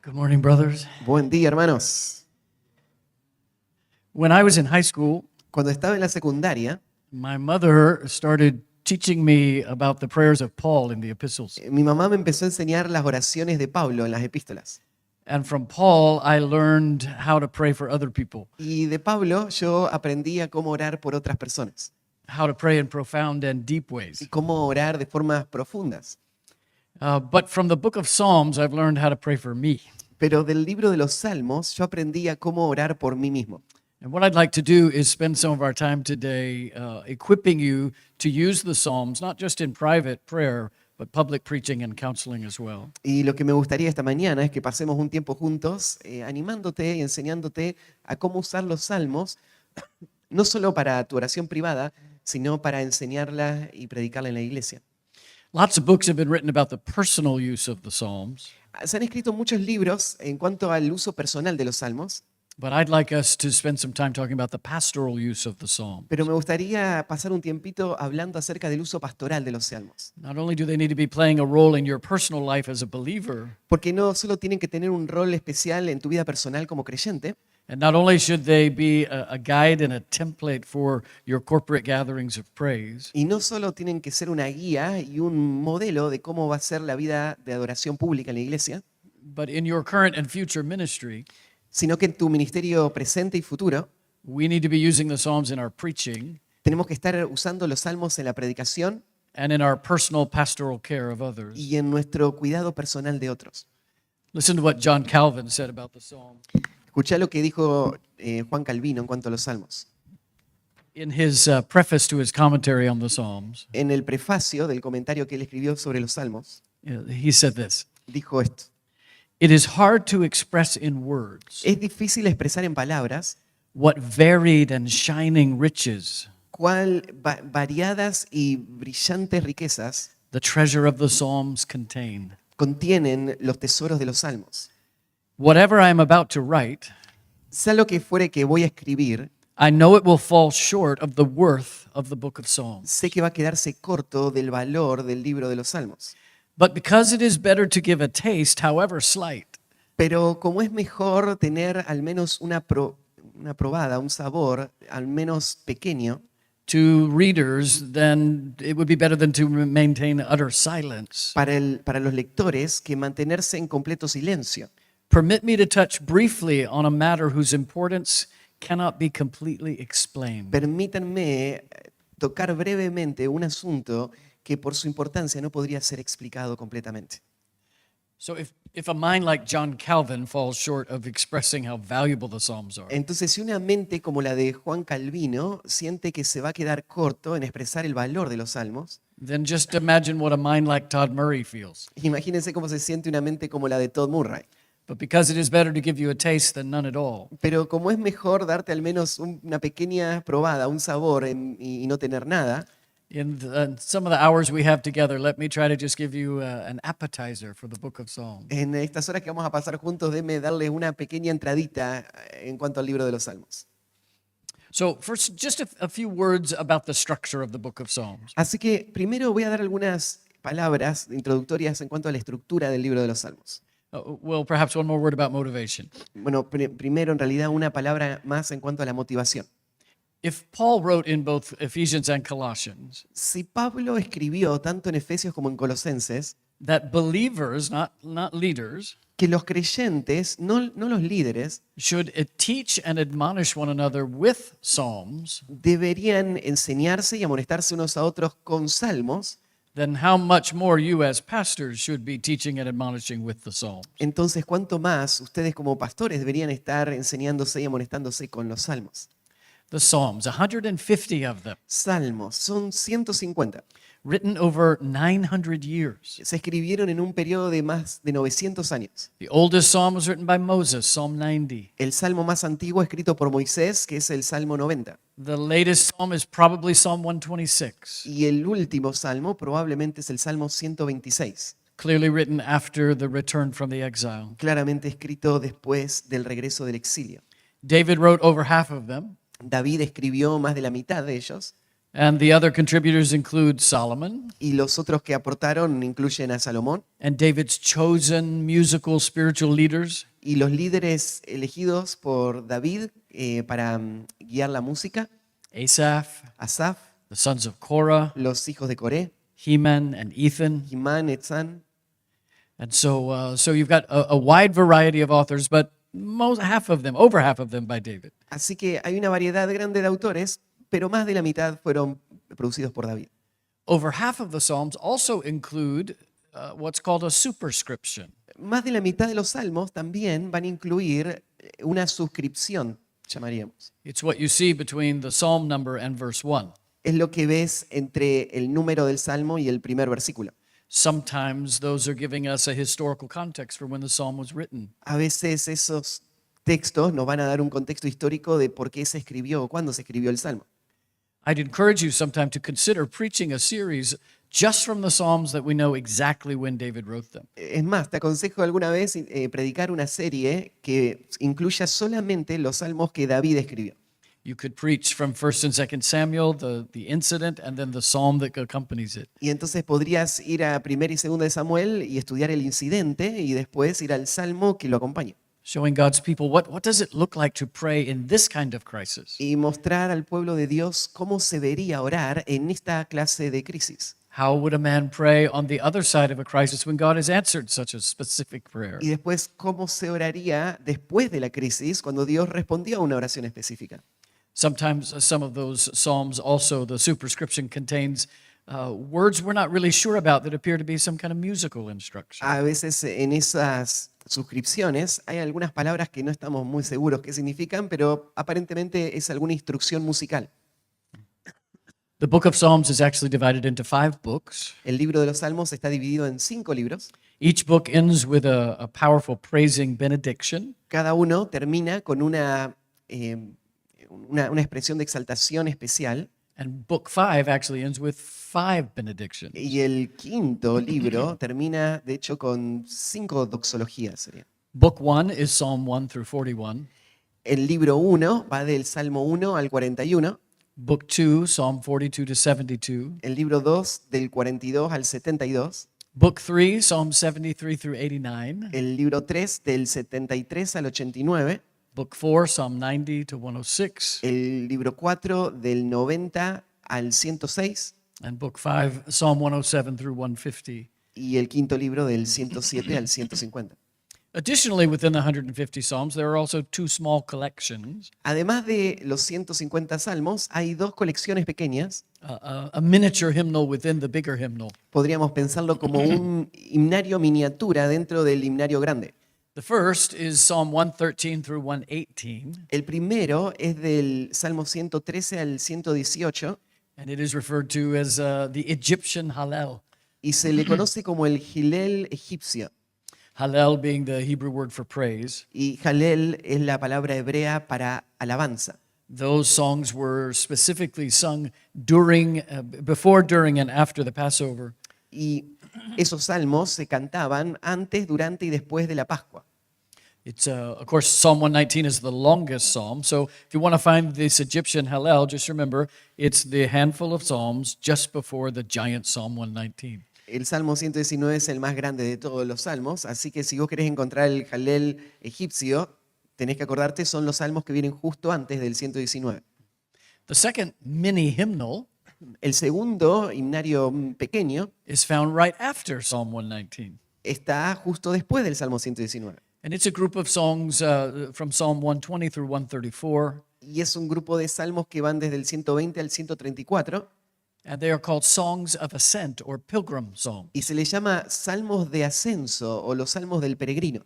Good morning, brothers. Buen día, hermanos. When I was in high school, Cuando estaba en la secundaria, my mother started teaching me about the prayers of Paul in the epistles. mi mamá me empezó a enseñar las oraciones de Pablo en las epístolas. And from Paul, I learned how to pray for other people, Y de Pablo yo aprendí a cómo orar por otras personas how to pray in profound and deep y ways. cómo orar de formas profundas. But from the book of Psalms, I've learned how to pray for me. Pero del libro de los Salmos yo aprendí a cómo orar por mí mismo. And what I'd like to do is spend some of our time today equipping you to use the Psalms, not just in private prayer, but public preaching and counseling as well. Y lo que me gustaría esta mañana es que pasemos un tiempo juntos animándote y enseñándote a cómo usar los salmos, no solo para tu oración privada, sino para enseñarla y predicarla en la iglesia. Lots of books have been written about the personal use of the Psalms, Se han escrito muchos libros en cuanto al uso personal de los salmos, but I'd like us to spend some time talking about the pastoral use of the Psalm. pero me gustaría pasar un tiempito hablando acerca del uso pastoral de los salmos. Not only do they need to be playing a role in your personal life as a believer, Porque no solo tienen que tener un rol especial en tu vida personal como creyente, and not only should they be a guide and a template for your corporate gatherings of praise, y no solo tienen que ser una guía y un modelo de cómo va a ser la vida de adoración pública en la iglesia, but in your current and future ministry, sino que en tu ministerio presente y futuro we need to be using the Psalms in our preaching tenemos que estar usando los salmos en la predicación and in our personal pastoral care of others. y en nuestro cuidado personal de otros. Listen to what John Calvin said about the Psalm. Escuchá lo que dijo Juan Calvino en cuanto a los salmos. In his preface to his commentary on the Psalms, En el prefacio del comentario que él escribió sobre los salmos, he said this: dijo esto: "It is hard to express in words es difícil expresar en palabras what varied and shining riches cuál variadas y brillantes riquezas the treasure of the Psalms contain. contienen los tesoros de los salmos. Whatever I am about to write, Sea lo que fuere que voy a escribir, I know it will fall short of the worth of the book of Psalms. sé que va a quedarse corto del valor del libro de los salmos. But because it is better to give a taste, however slight, Pero como es mejor tener al menos una probada, un sabor al menos pequeño, to readers, then it would be better than to maintain utter silence. para los lectores que mantenerse en completo silencio. Permit me to touch briefly on a matter whose importance cannot be completely explained. Permítanme tocar brevemente un asunto que por su importancia no podría ser explicado completamente. So if a mind like John Calvin falls short of expressing how valuable the Psalms are, Entonces, si una mente como la de Juan Calvino siente que se va a quedar corto en expresar el valor de los salmos, then just imagine what a mind like Todd Murray feels. imagínense cómo se siente una mente como la de Todd Murray. But because it is better to give you a taste than none at all, Pero como es mejor darte al menos una pequeña probada, un sabor y no tener nada, in some of the hours we have together, let me try to just give you an appetizer for the book of Psalms. en estas horas que vamos a pasar juntos, déme darle una pequeña entradita en cuanto al libro de los salmos. So first, just a few words about the structure of the book of Psalms. Así que primero voy a dar algunas palabras introductorias en cuanto a la estructura del libro de los salmos. Well, perhaps one more word about motivation. Bueno, primero en realidad una palabra más en cuanto a la motivación. If Paul wrote in both Ephesians and Colossians Si Pablo escribió tanto en Efesios como en Colosenses that believers, not leaders, que los creyentes, no los líderes, should teach and admonish one another with psalms, deberían enseñarse y amonestarse unos a otros con salmos, then how much more you as pastors should be teaching and admonishing with the psalms. entonces cuánto más ustedes como pastores deberían estar enseñándose y amonestándose con los salmos. The Psalms, 150 of them, Salmos, son 150. written over 900 years. Se escribieron en un periodo de más de 900 años. The oldest psalm was written by Moses, Psalm 90. El salmo más antiguo escrito por Moisés, que es el Salmo 90. The latest psalm is probably Psalm 126, Y el último salmo probablemente es el Salmo 126, clearly written after the return from the exile. claramente escrito después del regreso del exilio. David wrote over half of them, David escribió más de la mitad de ellos, And the other contributors include Solomon Y los otros que aportaron incluyen a Salomón and David's chosen musical spiritual leaders, y los líderes elegidos por David para guiar la música, Asaph, Asaf, the sons of Korah, los hijos de Coré, Heman, and Ethan. Himán, Etzán. And so you've got a wide variety of authors, but over half of them by David. Así que hay una variedad grande de autores, pero más de la mitad fueron producidos por David. Over half of the Psalms also include what's called a superscription. Más de la mitad de los salmos también van a incluir una suscripción, llamaríamos. It's what you see between the psalm number and verse 1. Es lo que ves entre el número del salmo y el primer versículo. Sometimes those are giving us a historical context for when the psalm was written. A veces esos textos nos van a dar un contexto histórico de por qué se escribió o cuándo se escribió el salmo. I'd encourage you sometime to consider preaching a series just from the Psalms that we know exactly when David wrote them. Es más, te aconsejo alguna vez predicar una serie que incluya solamente los salmos que David escribió. You could preach from 1st and 2nd Samuel, the incident, and then the psalm that accompanies it. Y entonces podrías ir a 1 y 2 de Samuel y estudiar el incidente y después ir al salmo que lo acompaña. Showing God's people what does it look like to pray in this kind of crisis? Y mostrar al pueblo de Dios cómo se debería orar en esta clase de crisis. How would a man pray on the other side of a crisis when God has answered such a specific prayer? Y después cómo se oraría después de la crisis cuando Dios respondió a una oración específica. Sometimes some of those psalms also, the superscription contains words we're not really sure about that appear to be some kind of musical instruction. A veces en esas suscripciones hay algunas palabras que no estamos muy seguros qué significan, pero aparentemente es alguna instrucción musical. The book of Psalms is actually divided into 5 books. El libro de los Salmos está dividido en 5 libros. Each book ends with a powerful praising benediction. Cada uno termina con una expresión de exaltación especial. And book 5 actually ends with 5 benedictions. Y el quinto libro termina, de hecho, con 5 doxologías. Sería. Book 1 is Psalm 1 through 41. El libro 1 va del Salmo 1 al 41. Book 2, Psalm 42 to 72. El libro 2 del 42 al 72. Book 3, Psalm 73 through 89. El libro 3 del 73 al 89. Book 4, Psalm 90 to 106. El libro 4 del 90 al 106. And book 5, Psalm 107 through 150. Y el quinto libro del 107 al 150. Additionally, within the 150 Psalms, there are also 2 small collections, Además de los 150 salmos, hay 2 colecciones pequeñas. a miniature hymnal within the bigger hymnal. Podríamos pensarlo como un himnario miniatura dentro del himnario grande. The first is Psalm 113 through 118, El primero es del Salmo 113 al 118 and it is referred to as the Egyptian Hallel. y se le conoce como el Hillel egipcio. Hallel being the Hebrew word for praise. Y Hallel es la palabra hebrea para alabanza. Those songs were specifically sung before, during, and after the Passover. Y esos salmos se cantaban antes, durante y después de la Pascua. It's, of course, Psalm 119 is the longest psalm. So if you want to find this Egyptian Hallel, just remember it's the handful of psalms just before the giant Psalm 119. El Salmo 119 es el más grande de todos los salmos, así que si vos querés encontrar el Hallel egipcio, tenés que acordarte, son los salmos que vienen justo antes del 119. The second mini hymnal El segundo himnario pequeño is found right after Psalm 119. está justo después del Salmo 119. And it's a group of songs from Psalm 120 through 134. Y es un grupo de salmos que van desde el 120 al 134 And they are called songs of ascent or pilgrim songs. y se les llama salmos de ascenso o los salmos del peregrino.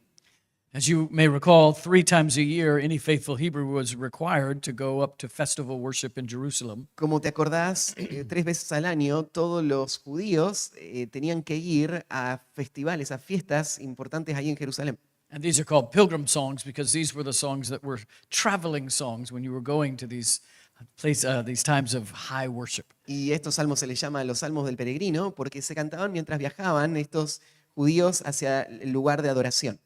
As you may recall, 3 times a year, any faithful Hebrew was required to go up to festival worship in Jerusalem. Como te acordás, 3 veces al año todos los judíos tenían que ir a festivales, a fiestas importantes ahí en Jerusalén. And these are called pilgrim songs because these were the songs that were traveling songs when you were going to these times of high worship. Y estos salmos se les llama los salmos del peregrino porque se cantaban mientras viajaban estos judíos hacia el lugar de adoración.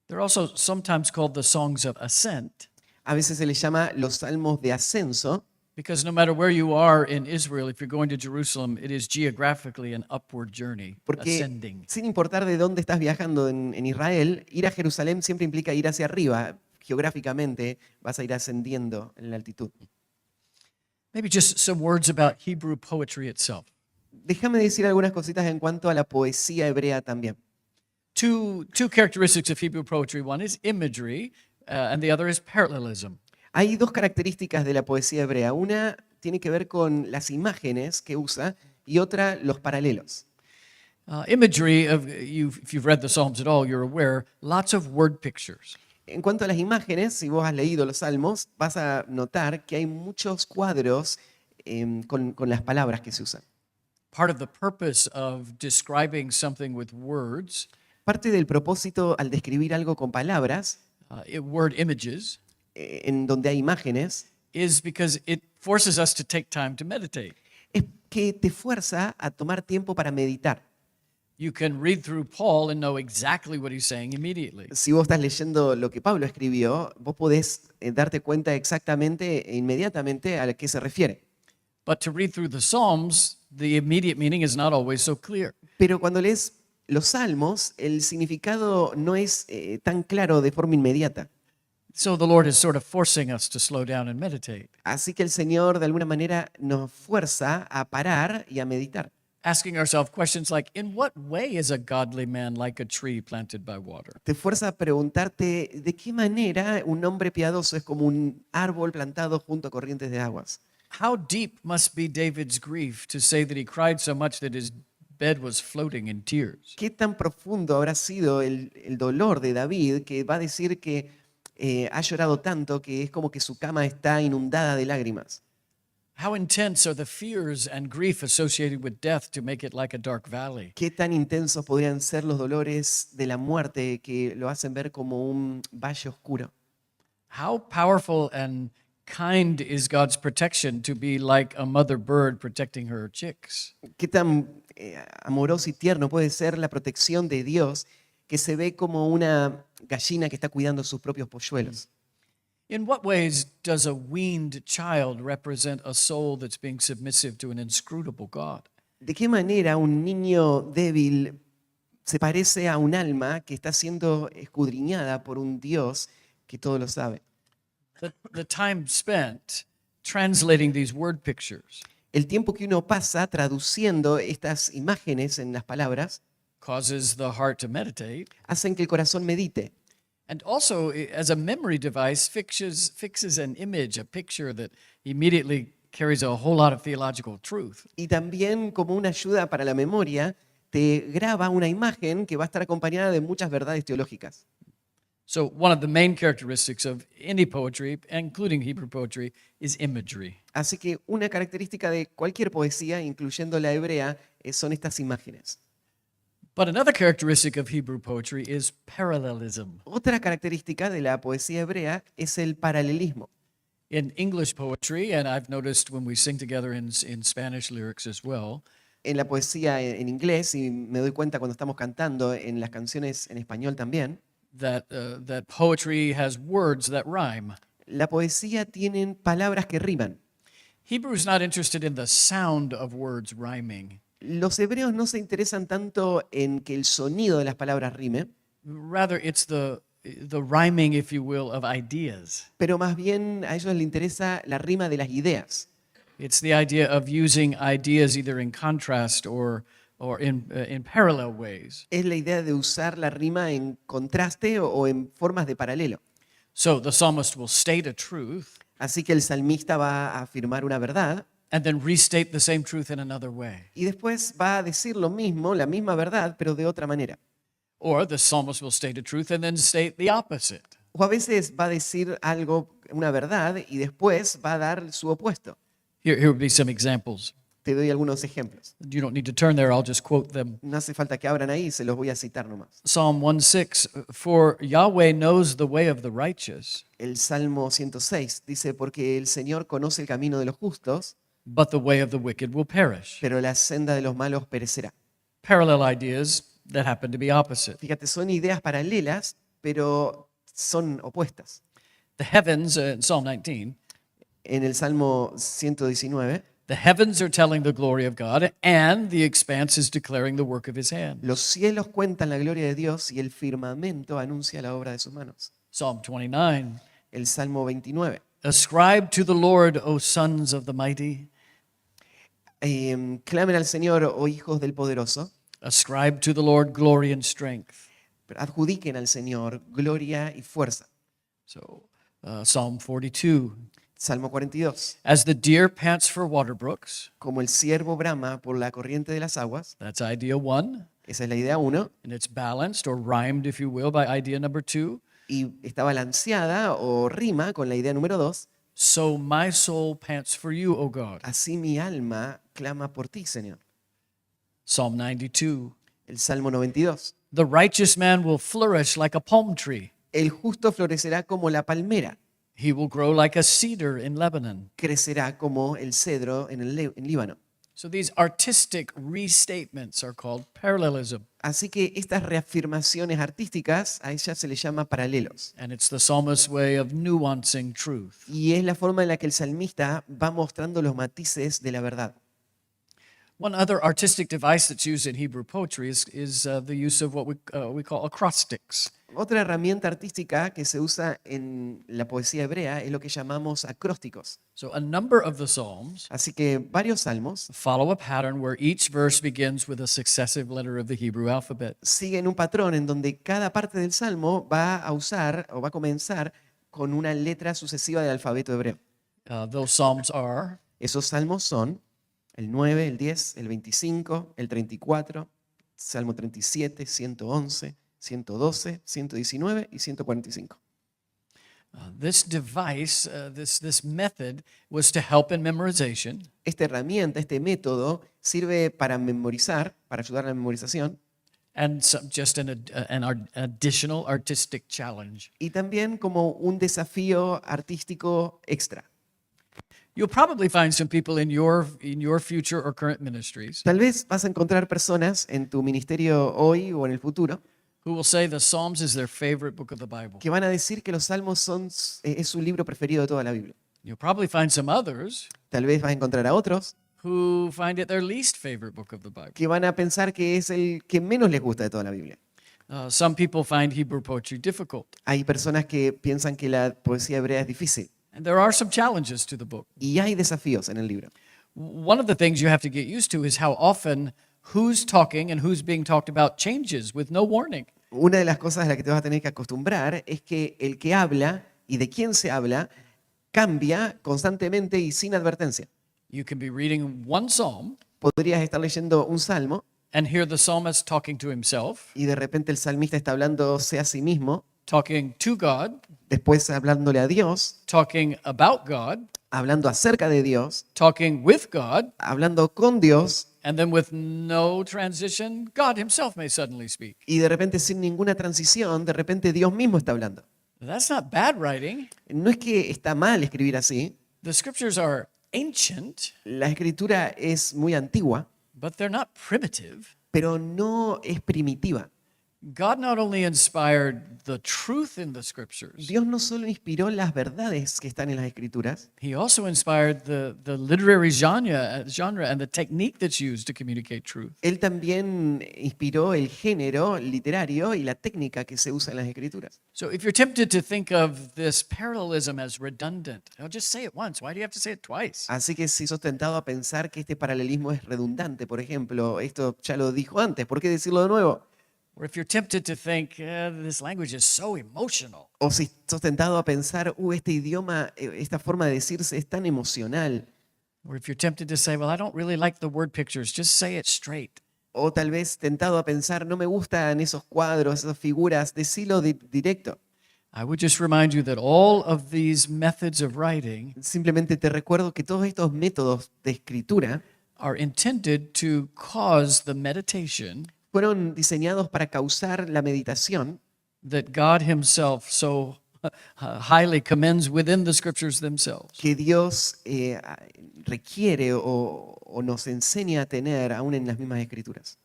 They're also sometimes called the songs of ascent A veces se les llama los salmos de ascenso Because no matter where you are in Israel, if you're going to Jerusalem, it is geographically an upward journey, Porque ascending. sin importar de dónde estás viajando en Israel, ir a Jerusalén siempre implica ir hacia arriba. Geográficamente vas a ir ascendiendo en la altitud. Maybe just some words about Hebrew poetry itself. Déjame decir algunas cositas en cuanto a la poesía hebrea también. Two characteristics of Hebrew poetry. One is imagery, and the other is parallelism. Hay dos características de la poesía hebrea. Una tiene que ver con las imágenes que usa y otra los paralelos. Imagery, if you've read the Psalms at all, you're aware, lots of word pictures. En cuanto a las imágenes, si vos has leído los salmos, vas a notar que hay muchos cuadros con las palabras que se usan. Part of the purpose of describing something with words, Parte del propósito al describir algo con palabras, word images, en donde hay imágenes, is because it forces us to take time to meditate. es que te fuerza a tomar tiempo para meditar. You can read through Paul and know exactly what he's saying immediately. Si vos estás leyendo lo que Pablo escribió, vos podés darte cuenta exactamente e inmediatamente a qué se refiere. But to read through the Psalms, the immediate meaning is not always so clear. Pero cuando lees los salmos, el significado no es tan claro de forma inmediata. So the Lord is sort of forcing us to slow down and meditate, Así que el Señor de alguna manera nos fuerza a parar y a meditar. asking ourselves questions like, in what way is a godly man like a tree planted by water? Te fuerza a preguntarte de qué manera un hombre piadoso es como un árbol plantado junto a corrientes de aguas. How deep must be David's grief to say that he cried so much that his bed was floating in tears? ¿Qué tan profundo habrá sido el dolor de David que va a decir que ha llorado tanto que es como que su cama está inundada de lágrimas? How intense are the fears and grief associated with death to make it like a dark valley? ¿Qué tan intensos podrían ser los dolores de la muerte que lo hacen ver como un valle oscuro? How powerful and kind is God's protection to be like a mother bird protecting her chicks? ¿Qué tan amoroso y tierno puede ser la protección de Dios que se ve como una gallina que está cuidando sus propios polluelos? In what ways does a weaned child represent a soul that's being submissive to an inscrutable God? ¿De qué manera un niño débil se parece a un alma que está siendo escudriñada por un Dios que todo lo sabe? The time spent translating these word pictures El tiempo que uno pasa traduciendo estas imágenes en las palabras causes the heart to meditate, hacen que el corazón medite. and also, as a memory device, fixes an image, a picture that immediately carries a whole lot of theological truth. Y también como una ayuda para la memoria, te graba una imagen que va a estar acompañada de muchas verdades teológicas. So, one of the main characteristics of any poetry, including Hebrew poetry, is imagery. Así que una característica de cualquier poesía, incluyendo la hebrea, son estas imágenes. But another characteristic of Hebrew poetry is parallelism. Otra característica de la poesía hebrea es el paralelismo. In English poetry, and I've noticed when we sing together in Spanish lyrics as well, En la poesía en inglés, y me doy cuenta cuando estamos cantando en las canciones en español también, that poetry has words that rhyme. la poesía tiene palabras que riman. Hebrew is not interested in the sound of words rhyming. Los hebreos no se interesan tanto en que el sonido de las palabras rime, Rather, it's the rhyming, if you will, of ideas. pero más bien a ellos les interesa la rima de las ideas. It's the idea of using ideas either in contrast or in parallel ways. Es la idea de usar la rima en contraste o en formas de paralelo. So the psalmist will state a truth Así que el salmista va a afirmar una verdad and then restate the same truth in another way. y después va a decir lo mismo, la misma verdad, pero de otra manera. Or the psalmist will state a truth and then state the opposite. O a veces va a decir algo, una verdad, y después va a dar su opuesto. Here would be some examples. Te doy algunos ejemplos. You don't need to turn there, I'll just quote them. No hace falta que abran ahí, se los voy a citar nomás. Psalm 1:6, for Yahweh knows the way of the righteous, El Salmo 106 dice, porque el Señor conoce el camino de los justos, but the way of the wicked will perish. pero la senda de los malos perecerá. Parallel ideas that happen to be opposite. Fíjate, son ideas paralelas, pero son opuestas. The heavens, in Psalm 19, En el Salmo 119, the heavens are telling the glory of God, and the expanse is declaring the work of his hand. los cielos cuentan la gloria de Dios y el firmamento anuncia la obra de sus manos. Psalm 29. El Salmo 29. Ascribe to the Lord, O sons of the mighty. Clamen al Señor, oh hijos del poderoso. Ascribe to the Lord glory and strength. Adjudiquen al Señor gloria y fuerza. So, Psalm 42. Salmo 42. As the deer pants for water brooks, Como el ciervo brama por la corriente de las aguas. that's idea one, Esa es la idea 1. and it's balanced or rhymed, if you will, by idea number 2. Y está balanceada o rima con la idea número 2. So my soul pants for you, O God. Así mi alma clama por ti, Señor. Psalm 92. El Salmo 92. The righteous man will flourish like a palm tree. El justo florecerá como la palmera. He will grow like a cedar in Lebanon. Crecerá como el cedro en Líbano. So these artistic restatements are called parallelism. Así que estas reafirmaciones artísticas, a ellas se les llama paralelos. And it's the psalmist's way of nuancing truth. Y es la forma en la que el salmista va mostrando los matices de la verdad. One other artistic device that's used in Hebrew poetry is the use of what we call acrostics. Otra herramienta artística que se usa en la poesía hebrea es lo que llamamos acrósticos. So a number of the psalms Así que varios salmos follow a pattern where each verse begins with a successive letter of the Hebrew alphabet. siguen un patrón en donde cada parte del salmo va a usar o va a comenzar con una letra sucesiva del alfabeto hebreo. Those psalms are Esos salmos son el 9, el 10, el 25, el 34, Salmo 37, 111, 112, 119 y 145. this device, this method was to help in memorization. Esta herramienta, este método, sirve para memorizar, para ayudar a la memorización And just an additional artistic challenge. y también como un desafío artístico extra. You'll probably find some people in your future or current ministries Tal vez vas a encontrar personas en tu ministerio hoy o en el futuro who will say the Psalms is their favorite book of the Bible. que van a decir que los salmos es su libro preferido de toda la Biblia. You'll probably find some others Tal vez vas a encontrar a otros who find it their least favorite book of the Bible. que van a pensar que es el que menos les gusta de toda la Biblia. Some people find Hebrew poetry difficult, Hay personas que piensan que la poesía hebrea es difícil and there are some challenges to the book. y hay desafíos en el libro. One of the things you have to get used to is how often who's talking and who's being talked about changes with no warning. Una de las cosas a las que te vas a tener que acostumbrar es que el que habla y de quién se habla cambia constantemente y sin advertencia. You can be reading one psalm Podrías estar leyendo un salmo and hear the psalmist talking to himself, y de repente el salmista está hablándose a sí mismo, talking to God, después hablándole a Dios, talking about God, hablando acerca de Dios, talking with God, hablando con Dios and then with no transition, God himself may suddenly speak. y de repente sin ninguna transición, de repente Dios mismo está hablando. That's not bad writing. No es que está mal escribir así, The scriptures are ancient, la escritura es muy antigua, but they're not primitive. pero no es primitiva. God not only inspired the truth in the scriptures, Dios no solo inspiró las verdades que están en las escrituras, he also inspired the literary genre and the technique that's used to communicate truth. Él también inspiró el género literario y la técnica que se usa en las escrituras. So if you're tempted to think of this parallelism as redundant, just say it once. Why do you have to say it twice? Así que si sos tentado a pensar que este paralelismo es redundante, por ejemplo, esto ya lo dijo antes, ¿por qué decirlo de nuevo? Or if you're tempted to think, this language is so emotional, O si sos tentado a pensar, este idioma, esta forma de decirse es tan emocional. or if you're tempted to say, well, I don't really like the word pictures, just say it straight. O tal vez tentado a pensar, no me gustan esos cuadros, esas figuras, decilo directo. I would just remind you that all of these methods of writing Simplemente te recuerdo que todos estos métodos de escritura are intended to cause the meditation fueron diseñados para causar la meditación that God himself so highly commends within the scriptures themselves. que Dios requiere o nos enseña a tener aún en las mismas escrituras.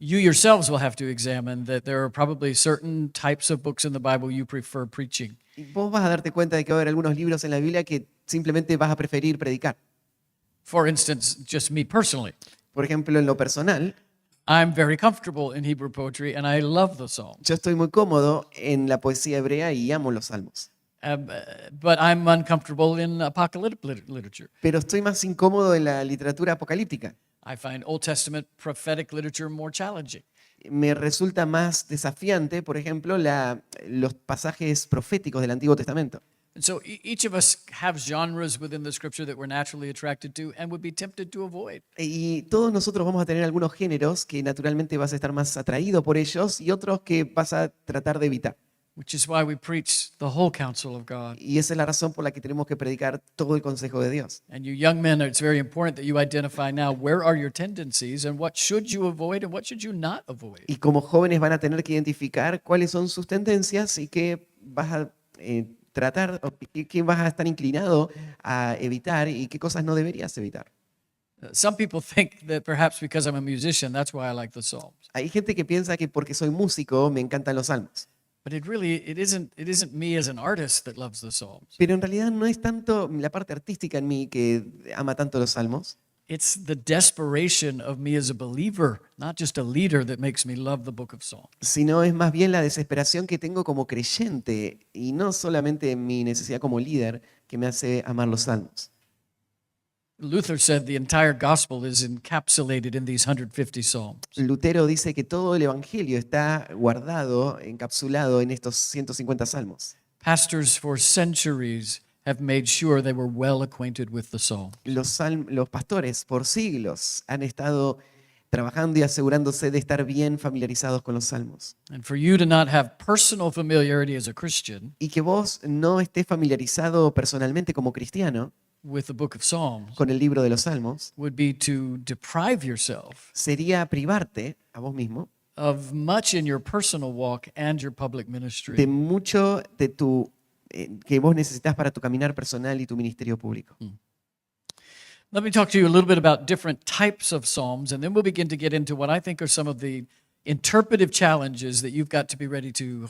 You yourselves will have to examine that there are probably certain types of books in the Bible you prefer preaching. Y vos vas a darte cuenta de que va a haber algunos libros en la Biblia que simplemente vas a preferir predicar. For instance, just me personally, Por ejemplo, en lo personal, I'm very comfortable in Hebrew poetry and I love the Psalms. yo estoy muy cómodo en la poesía hebrea y amo los salmos. But I'm uncomfortable in apocalyptic literature. Pero estoy más incómodo en la literatura apocalíptica. I find Old Testament prophetic literature more challenging. Me resulta más desafiante, por ejemplo, los pasajes proféticos del Antiguo Testamento. And so each of us have genres within the scripture that we're naturally attracted to and would be tempted to avoid. Y todos nosotros vamos a tener algunos géneros que naturalmente vas a estar más atraído por ellos y otros que vas a tratar de evitar. Which is why we preach the whole counsel of God. Y esa es la razón por la que tenemos que predicar todo el consejo de Dios. And you young men, it's very important that you identify now where are your tendencies and what should you avoid and what should you not avoid. Y como jóvenes van a tener que identificar cuáles son sus tendencias y qué vas a tratar, o qué vas a estar inclinado a evitar y qué cosas no deberías evitar. Some people think that perhaps because I'm a musician, that's why I like the Psalms. Hay gente que piensa que porque soy músico me encantan los salmos. But it isn't me as an artist that loves the Psalms. Pero en realidad no es tanto la parte artística en mí que ama tanto los salmos, It's the desperation of me as a believer, not just a leader, that makes me love the book of Psalms. sino es más bien la desesperación que tengo como creyente y no solamente mi necesidad como líder que me hace amar los salmos. Luther said the entire gospel is encapsulated in these 150 Psalms. Lutero dice que todo el evangelio está guardado, encapsulado en estos 150 salmos. Pastors for centuries have made sure they were well acquainted with the Psalms. Los pastores por siglos han estado trabajando y asegurándose de estar bien familiarizados con los salmos. And for you to not have personal familiarity as a Christian Y que vos no estés familiarizado personalmente como cristiano with the book of Psalms con el libro de los salmos, would be to deprive yourself sería privarte a vos mismo of much in your personal walk and your public de ministry. mucho de que vos necesitas para tu caminar personal y tu ministerio público. Let me talk to you a little bit about different types of Psalms, and then we'll begin to get into what I think are some of the interpretive challenges that you've got to be ready to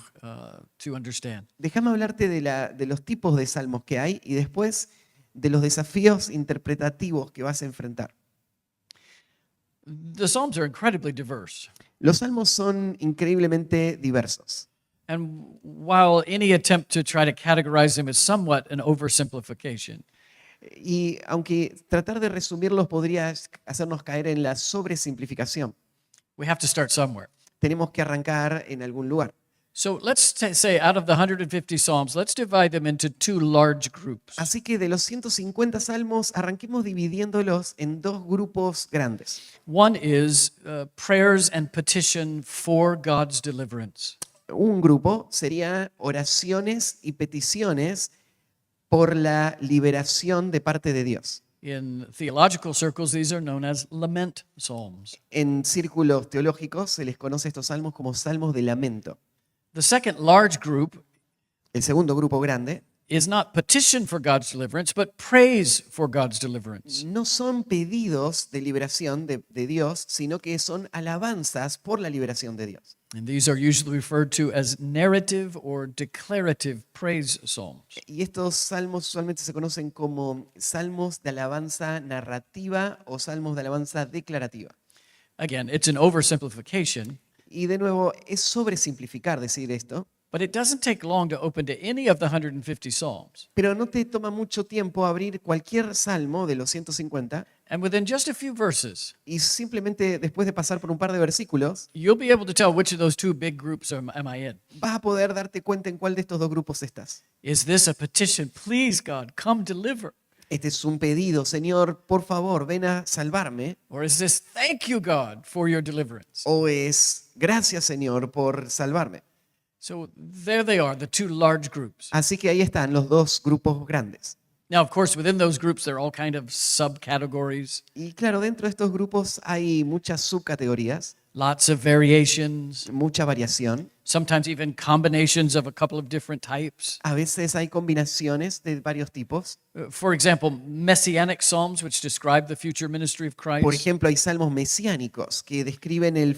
understand. Déjame hablarte de los tipos de salmos que hay y después de los desafíos interpretativos que vas a enfrentar. The Psalms are incredibly diverse. Los salmos son increíblemente diversos. And while any attempt to try to categorize them is somewhat an oversimplification, Y aunque tratar de resumirlos podría hacernos caer en la sobresimplificación, we have to start somewhere. tenemos que arrancar en algún lugar. So let's say out of the 150 Psalms, let's divide them into two large groups. Así que de los 150 salmos, arranquemos dividiéndolos en dos grupos grandes. One is prayers and petition for God's deliverance. Un grupo sería oraciones y peticiones por la liberación de parte de Dios. In theological circles, these are known as lament psalms. En círculos teológicos se les conoce a estos salmos como salmos de lamento. The second large group El segundo grupo grande is not petition for God's deliverance, but praise for God's deliverance. no son pedidos de liberación de Dios, sino que son alabanzas por la liberación de Dios. And these are usually referred to as narrative or declarative praise psalms. Y estos salmos usualmente se conocen como salmos de alabanza narrativa o salmos de alabanza declarativa. Again, it's an oversimplification, Y de nuevo, es sobresimplificar decir esto, but it doesn't take long to open to any of the 150 psalms. pero no te toma mucho tiempo abrir cualquier salmo de los 150 And within just a few verses, y simplemente después de pasar por un par de versículos, you'll be able to tell which of those two big groups am I in. vas a poder darte cuenta en cuál de estos dos grupos estás. Is this a petition? Please, God, come deliver. Este es un pedido, Señor, por favor, ven a salvarme. Or is this thank you, God, for your deliverance? O es gracias, Señor, por salvarme. So there they are, the two large groups. Así que ahí están los dos grupos grandes. Now, of course, within those groups, there are all kind of subcategories, Y claro, dentro de estos grupos hay muchas subcategorías, lots of variations, mucha variación. sometimes even combinations of a couple of different types. A veces hay combinaciones de varios tipos. For example, messianic psalms, which describe the future ministry of Por Christ, ejemplo, hay salmos mesiánicos que describen el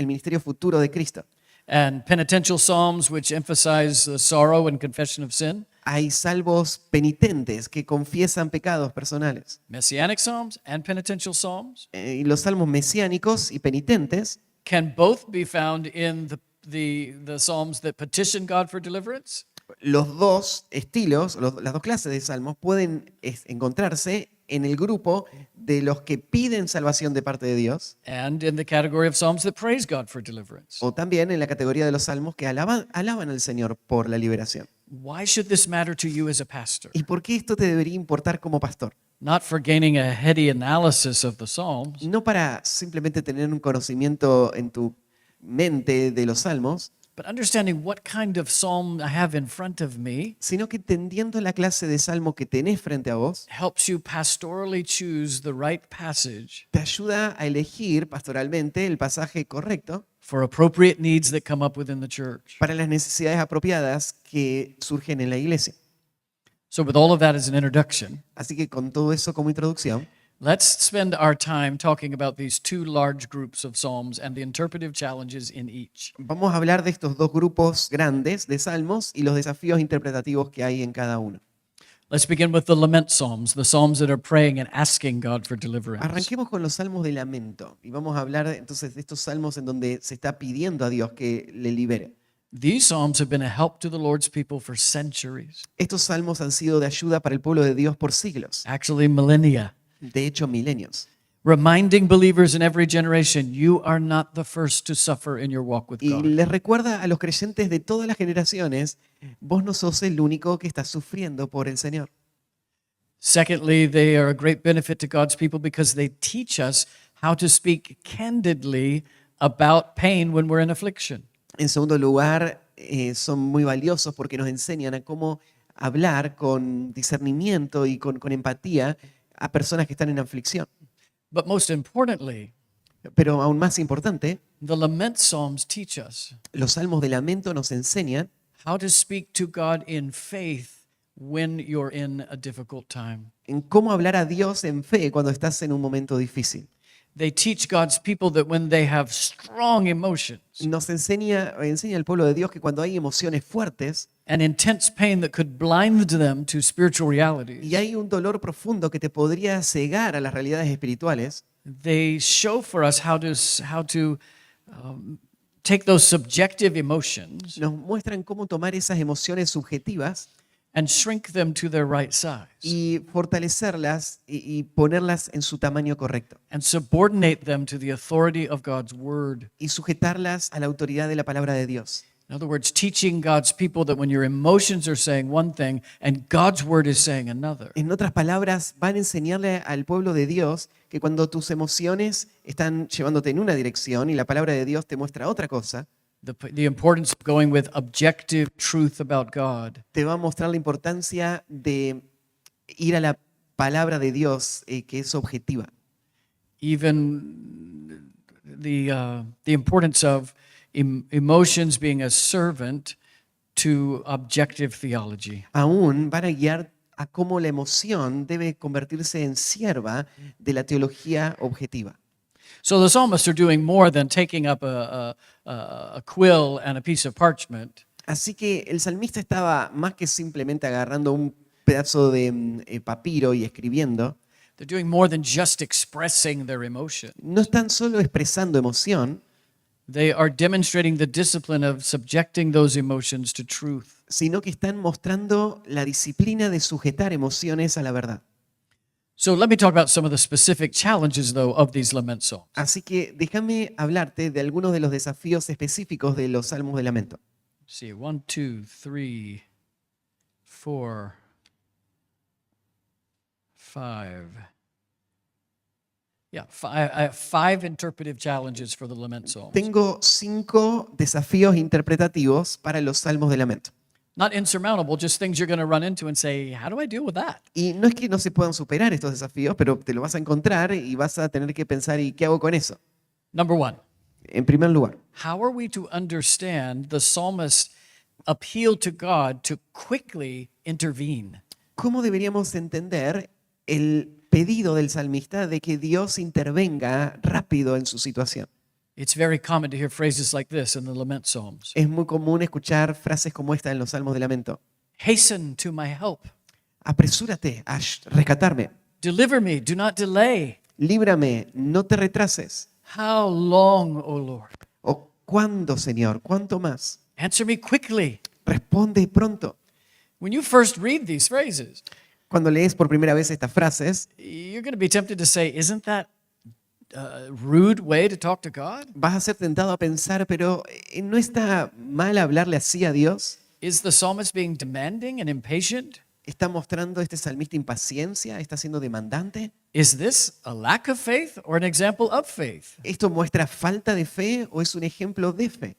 ministerio futuro de Cristo. and penitential psalms, which emphasize the sorrow and confession of sin. Hay salmos penitentes que confiesan pecados personales. Messianic psalms and penitential psalms Y los salmos mesiánicos y penitentes can both be found in the psalms that petition God for deliverance los dos estilos, las dos clases de salmos pueden encontrarse en el grupo de los que piden salvación de parte de Dios and in the category of psalms that praise God for deliverance. o también en la categoría de los salmos que alaban al Señor por la liberación. Why should this matter to you as a pastor? ¿Y por qué esto te debería importar como pastor? Not for gaining a heady analysis of the psalms, No para simplemente tener un conocimiento en tu mente de los salmos, but understanding what kind of psalm I have in front of me sino que entendiendo la clase de salmo que tenés frente a vos, helps you pastorally choose the right passage te ayuda a elegir pastoralmente el pasaje correcto for appropriate needs that come up within the church. para las necesidades apropiadas que surgen en la iglesia. So, with all of that as an introduction, Así que con todo eso como introducción, let's spend our time talking about these two large groups of psalms and the interpretive challenges in each. vamos a hablar de estos dos grupos grandes de salmos y los desafíos interpretativos que hay en cada uno. Let's begin with the lament psalms, the psalms that are praying and asking God for deliverance. Arranquemos con los salmos de lamento y vamos a hablar entonces de estos salmos en donde se está pidiendo a Dios que le libere. These psalms have been a help to the Lord's people for centuries, Estos salmos han sido de ayuda para el pueblo de Dios por siglos, actually millennia, de hecho milenios. reminding believers in every generation, you are not the first to suffer in your walk with Y God. les recuerda a los creyentes de todas las generaciones, vos no sos el único que está sufriendo por el Señor. Secondly, they are a great benefit to God's people because they teach us how to speak candidly about pain when we're in affliction. En segundo lugar, son muy valiosos porque nos enseñan a cómo hablar con discernimiento y con empatía a personas que están en aflicción. But most importantly, Pero aún más importante, the lament psalms teach us los salmos de lamento nos enseñan how to speak to God in faith when you're in a difficult time. en cómo hablar a Dios en fe cuando estás en un momento difícil. They teach God's people that when they have strong emotions Nos enseña al pueblo de Dios que cuando hay emociones fuertes and intense pain that could blind them to spiritual realities, y hay un dolor profundo que te podría cegar a las realidades espirituales, they show for us how to take those subjective emotions nos muestran cómo tomar esas emociones subjetivas and shrink them to their right size y fortalecerlas y ponerlas en su tamaño correcto and subordinate them to the authority of God's word. y sujetarlas a la autoridad de la palabra de Dios. In other words, teaching God's people that when your emotions are saying one thing and God's word is saying another, En otras palabras, van a enseñarle al pueblo de Dios que cuando tus emociones están llevándote en una dirección y la palabra de Dios te muestra otra cosa, the importance of going with objective truth about God te va a mostrar la importancia de ir a la palabra de Dios que es objetiva. even the importance of emotions being a servant to objective theology. Aún van a guiar a cómo la emoción debe convertirse en sierva de la teología objetiva. So the psalmists are doing more than taking up a quill and a piece of parchment. Así que el salmista estaba más que simplemente agarrando un pedazo de papiro y escribiendo. They're doing more than just expressing their emotion. No están solo expresando emoción, They are demonstrating the discipline of subjecting those emotions to truth. sino que están mostrando la disciplina de sujetar emociones a la verdad. So let me talk about some of the specific challenges, though, of these lament psalms. Así que déjame hablarte de algunos de los desafíos específicos de los salmos de lamento. Let's see, 1, 2, 3, 4, 5. Yeah, I have 5 interpretive challenges for the lament psalms. Tengo 5 desafíos interpretativos para los salmos de lamento. Not insurmountable, just things you're going to run into and say, how do I deal with that? Y no es que no se puedan superar estos desafíos, pero te lo vas a encontrar y vas a tener que pensar, ¿y qué hago con eso? Number 1, En primer lugar, how are we to understand the psalmist's appeal to God to quickly intervene? ¿cómo deberíamos entender el pedido del salmista de que Dios intervenga rápido en su situación? It's very common to hear phrases like this in the lament psalms. Es muy común escuchar frases como esta en los salmos de lamento. Hasten to my help. Apresúrate a rescatarme. Deliver me, do not delay. Líbrame, no te retrases. How long, O Lord? ¿O cuándo, Señor? ¿Cuánto más? Answer me quickly. Responde pronto. When you first read these phrases, Cuando lees por primera vez estas frases, you're going to be tempted to say, isn't that a rude way to talk to God? vas a ser tentado a pensar, pero ¿no está mal hablarle así a Dios? Is the psalmist being demanding and impatient? ¿Está mostrando este salmista impaciencia? ¿Está siendo demandante? Is this a lack of faith or an example of faith? ¿Esto muestra falta de fe o es un ejemplo de fe?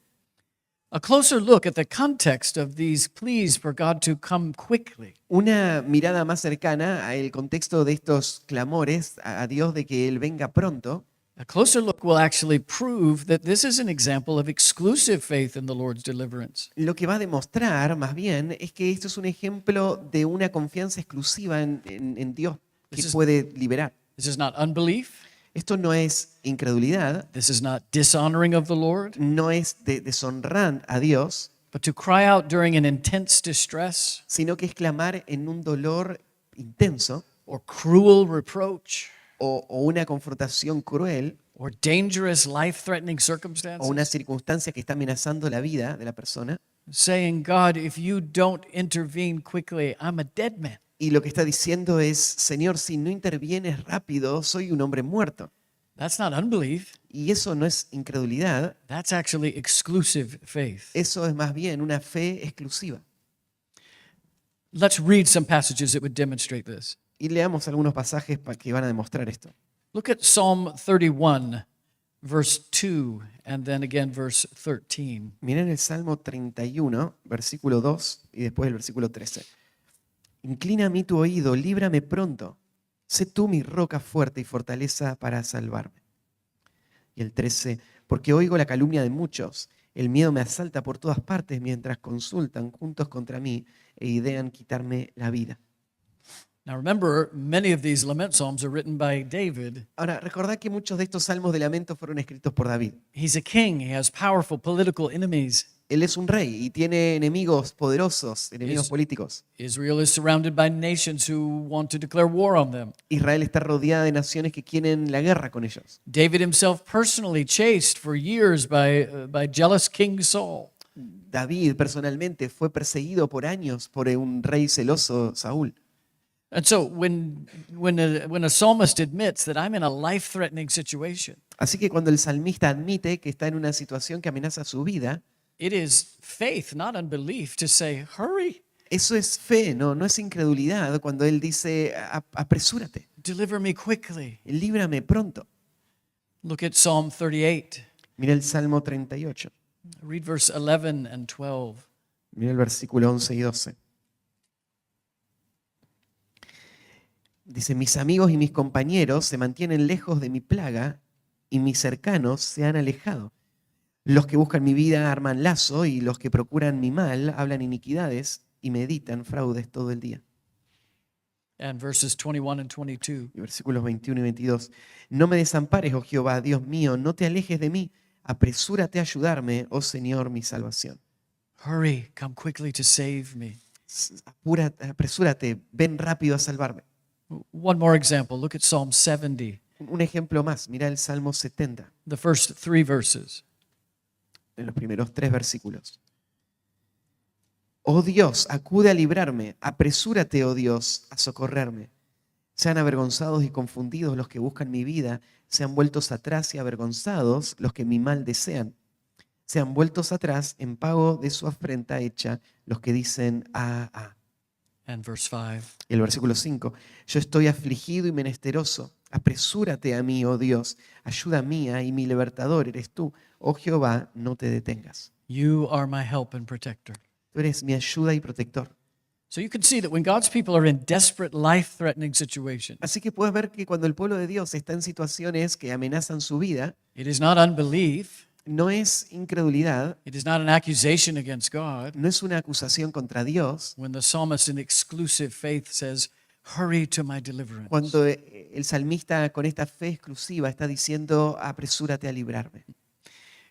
A closer look at the context of these pleas for God to come quickly Una mirada más cercana al contexto de estos clamores a Dios de que Él venga pronto, A closer look will actually prove that this is an example of exclusive faith in the Lord's deliverance. lo que va a demostrar más bien es que esto es un ejemplo de una confianza exclusiva en Dios que This is- puede liberar. This is not unbelief. Esto no es incredulidad, This is not dishonoring of the Lord, no es de deshonrar a Dios, but to cry out during an intense distress sino que es clamar en un dolor intenso or cruel reproach o una confrontación cruel or dangerous life-threatening o una circumstances, circunstancia que está amenazando la vida de la persona. saying, God, if you don't intervene quickly, I'm a dead man. Y lo que está diciendo es, Señor, si no intervienes rápido, soy un hombre muerto. That's not unbelief. Y eso no es incredulidad, That's actually exclusive faith. eso es más bien una fe exclusiva. Let's read some passages that would demonstrate this. Y leamos algunos pasajes que van a demostrar esto. Look at Psalm 31, verse 2, and then again verse 13. Miren el Salmo 31, versículo 2 y después el versículo 13. Inclina a mí tu oído, líbrame pronto. Sé tú mi roca fuerte y fortaleza para salvarme. Y el 13, porque oigo la calumnia de muchos. El miedo me asalta por todas partes mientras consultan juntos contra mí e idean quitarme la vida. Now remember, many of these lament psalms are written by David. Ahora, recordad que muchos de estos salmos de lamento fueron escritos por David. He's a king, he has powerful political enemies. Él es un rey y tiene enemigos poderosos, enemigos Es- políticos. Israel is surrounded by nations who want to declare war on them. Israel está rodeada de naciones que quieren la guerra con ellos. David himself personally chased for years by jealous King Saul. David personalmente fue perseguido por años por un rey celoso, Saúl. And so when a psalmist admits that I'm in a life-threatening situation, Así que cuando el salmista admite que está en una situación que amenaza su vida, it is faith, not unbelief, to say, hurry, eso es fe, no es incredulidad cuando él dice, apresúrate, deliver me quickly. líbrame pronto. Look at Psalm 38. Mira el Salmo 38, Read verse 11 and 12. mira el versículo 11 y 12. Dice, mis amigos y mis compañeros se mantienen lejos de mi plaga y mis cercanos se han alejado. Los que buscan mi vida arman lazo y los que procuran mi mal hablan iniquidades y meditan fraudes todo el día. And verses 21 and 22. Y versículos 21 y 22. No me desampares, oh Jehová, Dios mío, no te alejes de mí. Apresúrate a ayudarme, oh Señor, mi salvación. Hurry, come quickly to save me. Apresúrate, ven rápido a salvarme. One more example. Look at Psalm 70, Un ejemplo más, mira el Salmo 70, the first 3 verses. en los primeros 3 versículos. Oh Dios, acude a librarme, apresúrate, oh Dios, a socorrerme. Sean avergonzados y confundidos los que buscan mi vida, sean vueltos atrás y avergonzados los que mi mal desean. Sean vueltos atrás en pago de su afrenta hecha los que dicen, And verse 5. Y el versículo 5, yo estoy afligido y menesteroso. Apresúrate a mí, oh Dios, ayuda mía y mi libertador eres tú. Oh Jehová, no te detengas. You are my help and protector. Tú eres mi ayuda y protector. So you can see that when God's people are in desperate, life-threatening situations, Así que puedes ver que cuando el pueblo de Dios está en situaciones que amenazan su vida, it is not unbelief, no es incredulidad, it is not an accusation against God. no es una acusación contra Dios. When the psalmist in exclusive faith says, hurry to my deliverance. Cuando el salmista con esta fe exclusiva está diciendo, apresúrate a librarme.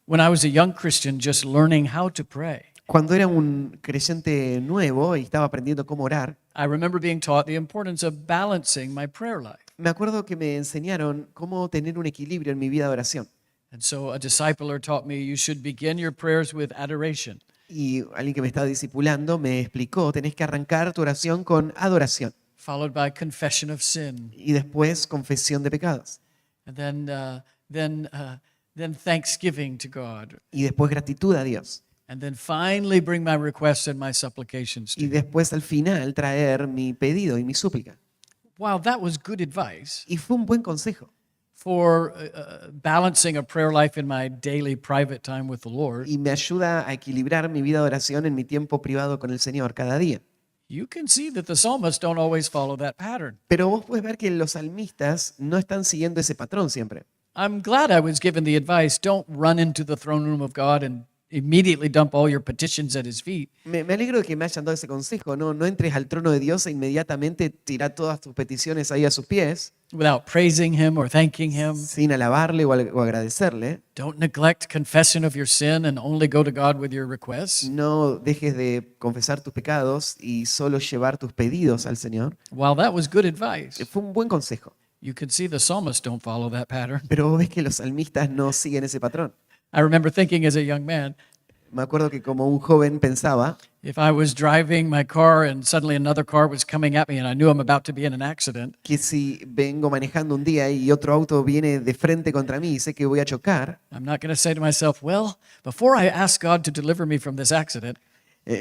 When I was a young Christian just learning how to pray, Cuando era un creyente nuevo y estaba aprendiendo cómo orar, I remember being taught the importance of balancing my prayer life. me acuerdo que me enseñaron cómo tener un equilibrio en mi vida de oración. And so a discipler taught me you should begin your prayers with adoration. Y alguien que me estaba discipulando me explicó, tenés que arrancar tu oración con adoración Followed by confession of sin, y después confesión de pecados and then thanksgiving to God, y después gratitud a Dios and then finally bring my requests and my supplications to y you. después al final traer mi pedido y mi súplica. Wow, that was good advice Y fue un buen consejo for balancing a prayer life in my daily private time with the Lord. y me ayuda a equilibrar mi vida de oración en mi tiempo privado con el Señor cada día. You can see that the psalmists don't always follow that pattern. Pero vos puedes ver que los salmistas no están siguiendo ese patrón siempre. I'm glad I was given the advice don't run into the throne room of God and immediately dump all your petitions at his feet. Me alegro de que me hayan dado ese consejo. No entres al trono de Dios e inmediatamente tira todas tus peticiones ahí a sus pies, Without praising him or thanking him. sin alabarle o agradecerle. Don't neglect confession of your sin and only go to God with your requests. No dejes de confesar tus pecados y solo llevar tus pedidos al Señor. While that was good advice, Fue un buen consejo. you can see the psalmists don't follow that pattern. Pero vos ves que los salmistas no siguen ese patrón. I remember thinking as a young man, Me acuerdo que como un joven pensaba, if I was driving my car and suddenly another car was coming at me and I knew I'm about to be in an accident, que si vengo manejando un día y otro auto viene de frente contra mí y sé que voy a chocar, I'm not going to say to myself, well, before I ask God to deliver me from this accident,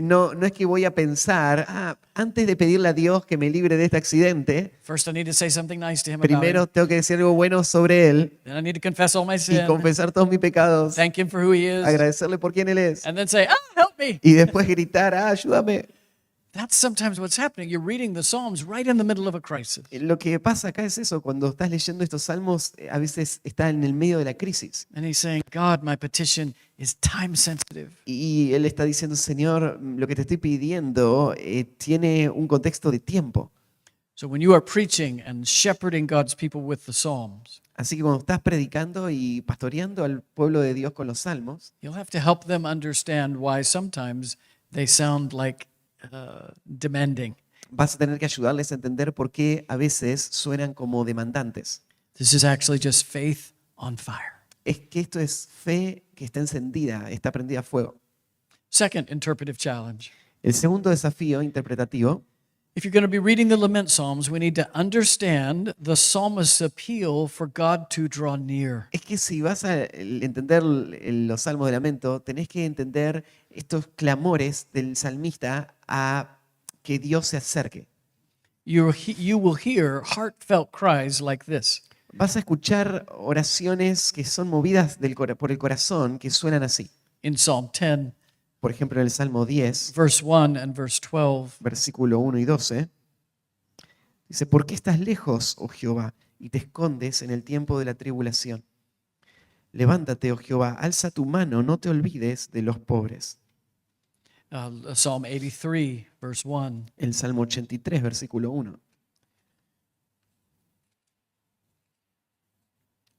no es que voy a pensar, antes de pedirle a Dios que me libre de este accidente, first I need to say something nice to him about primero him. tengo que decir algo bueno sobre Él Then I need to confess all my y sin, confesar todos mis pecados, thank him for who he is, agradecerle por quién Él es and then say, help me. y después gritar, ayúdame. That's sometimes what's happening. You're reading the Psalms right in the middle of a crisis. Lo que pasa acá es eso, cuando estás leyendo estos salmos, a veces está en el medio de la crisis. And he's saying, God, my petition is time sensitive. Y Él está diciendo, Señor, lo que te estoy pidiendo tiene un contexto de tiempo. So when you are preaching and shepherding God's people with the Psalms, Así que cuando estás predicando y pastoreando al pueblo de Dios con los salmos, you'll have to help them understand why sometimes they sound like demanding. vas a tener que ayudarles a entender por qué a veces suenan como demandantes. This is actually just faith on fire. Es que esto es fe que está encendida, está prendida a fuego. Second interpretive challenge. El segundo desafío interpretativo, If you're going to be reading the lament psalms, we need to understand the psalmist's appeal for God to draw near. es que si vas a entender los salmos de lamento, tenés que entender estos clamores del salmista a que Dios se acerque. You will hear heartfelt cries like this. Vas a escuchar oraciones que son movidas por el corazón, que suenan así. In Psalm 10, Por ejemplo, en el Salmo 10, verse 1 and verse 12, versículo 1 y 12, dice, ¿por qué estás lejos, oh Jehová, y te escondes en el tiempo de la tribulación? Levántate, oh Jehová, alza tu mano, no te olvides de los pobres. Psalm 83, verse 1. El Salmo 83, versículo 1.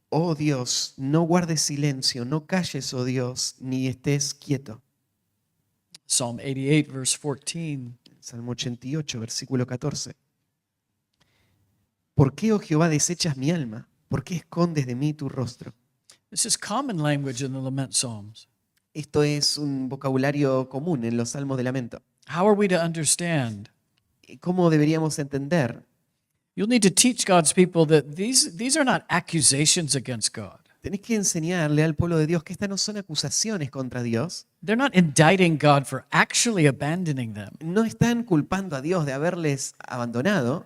Oh Dios, no guardes silencio, no calles, oh Dios, ni estés quieto. Psalm 88, verse 14. Salmo 88, versículo 14. ¿Por qué, oh Jehová, desechas mi alma? ¿Por qué escondes de mí tu rostro? This is common language in the lament psalms. Esto es un vocabulario común en los salmos de lamento. How are we to understand? ¿Cómo deberíamos entender? You'll need to teach God's people that these are not accusations against God. Tenés que enseñarle al pueblo de Dios que estas no son acusaciones contra Dios. They're not indicting God for actually abandoning them. No están culpando a Dios de haberles abandonado,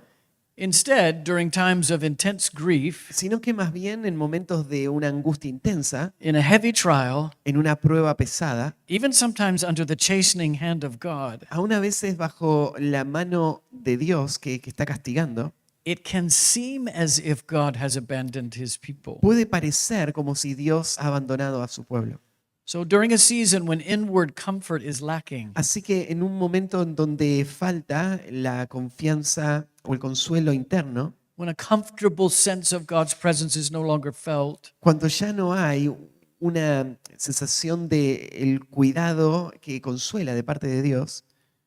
Instead, during times of intense grief, sino que más bien en momentos de una angustia intensa, in a heavy trial, en una prueba pesada, even sometimes under the chastening hand of God, aún a veces bajo la mano de Dios que está castigando, it can seem as if God has abandoned his people. puede parecer como si Dios ha abandonado a su pueblo. So during a season when inward comfort is lacking, Así que en un momento en donde falta la confianza o el consuelo interno, when a comfortable sense of God's presence is no longer felt, cuando ya no hay una sensación de el cuidado que consuela de parte de Dios.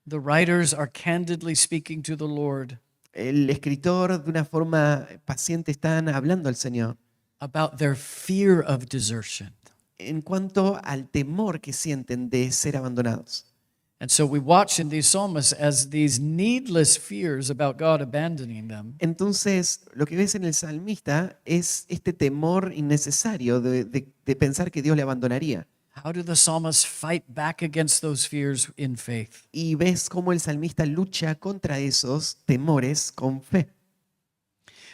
The writers are candidly speaking to the Lord El escritor de una forma paciente están hablando al Señor about their fear of desertion. en cuanto al temor que sienten de ser abandonados. And so we watch in these psalmists as these needless fears about God abandoning them Entonces, lo que ves en el salmista es este temor innecesario de pensar que Dios le abandonaría. How do the psalmists fight back against those fears in faith? Y ves cómo el salmista lucha contra esos temores con fe.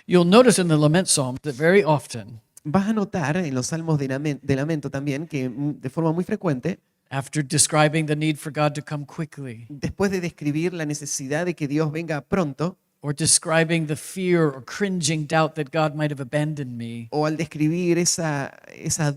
You'll notice in the lament psalm that very often, Vas a notar en los salmos de lamento también que de forma muy frecuente, after describing the need for God to come quickly, después de describir la necesidad de que Dios venga pronto, or describing the fear or cringing doubt that God might have abandoned me, o al describir esa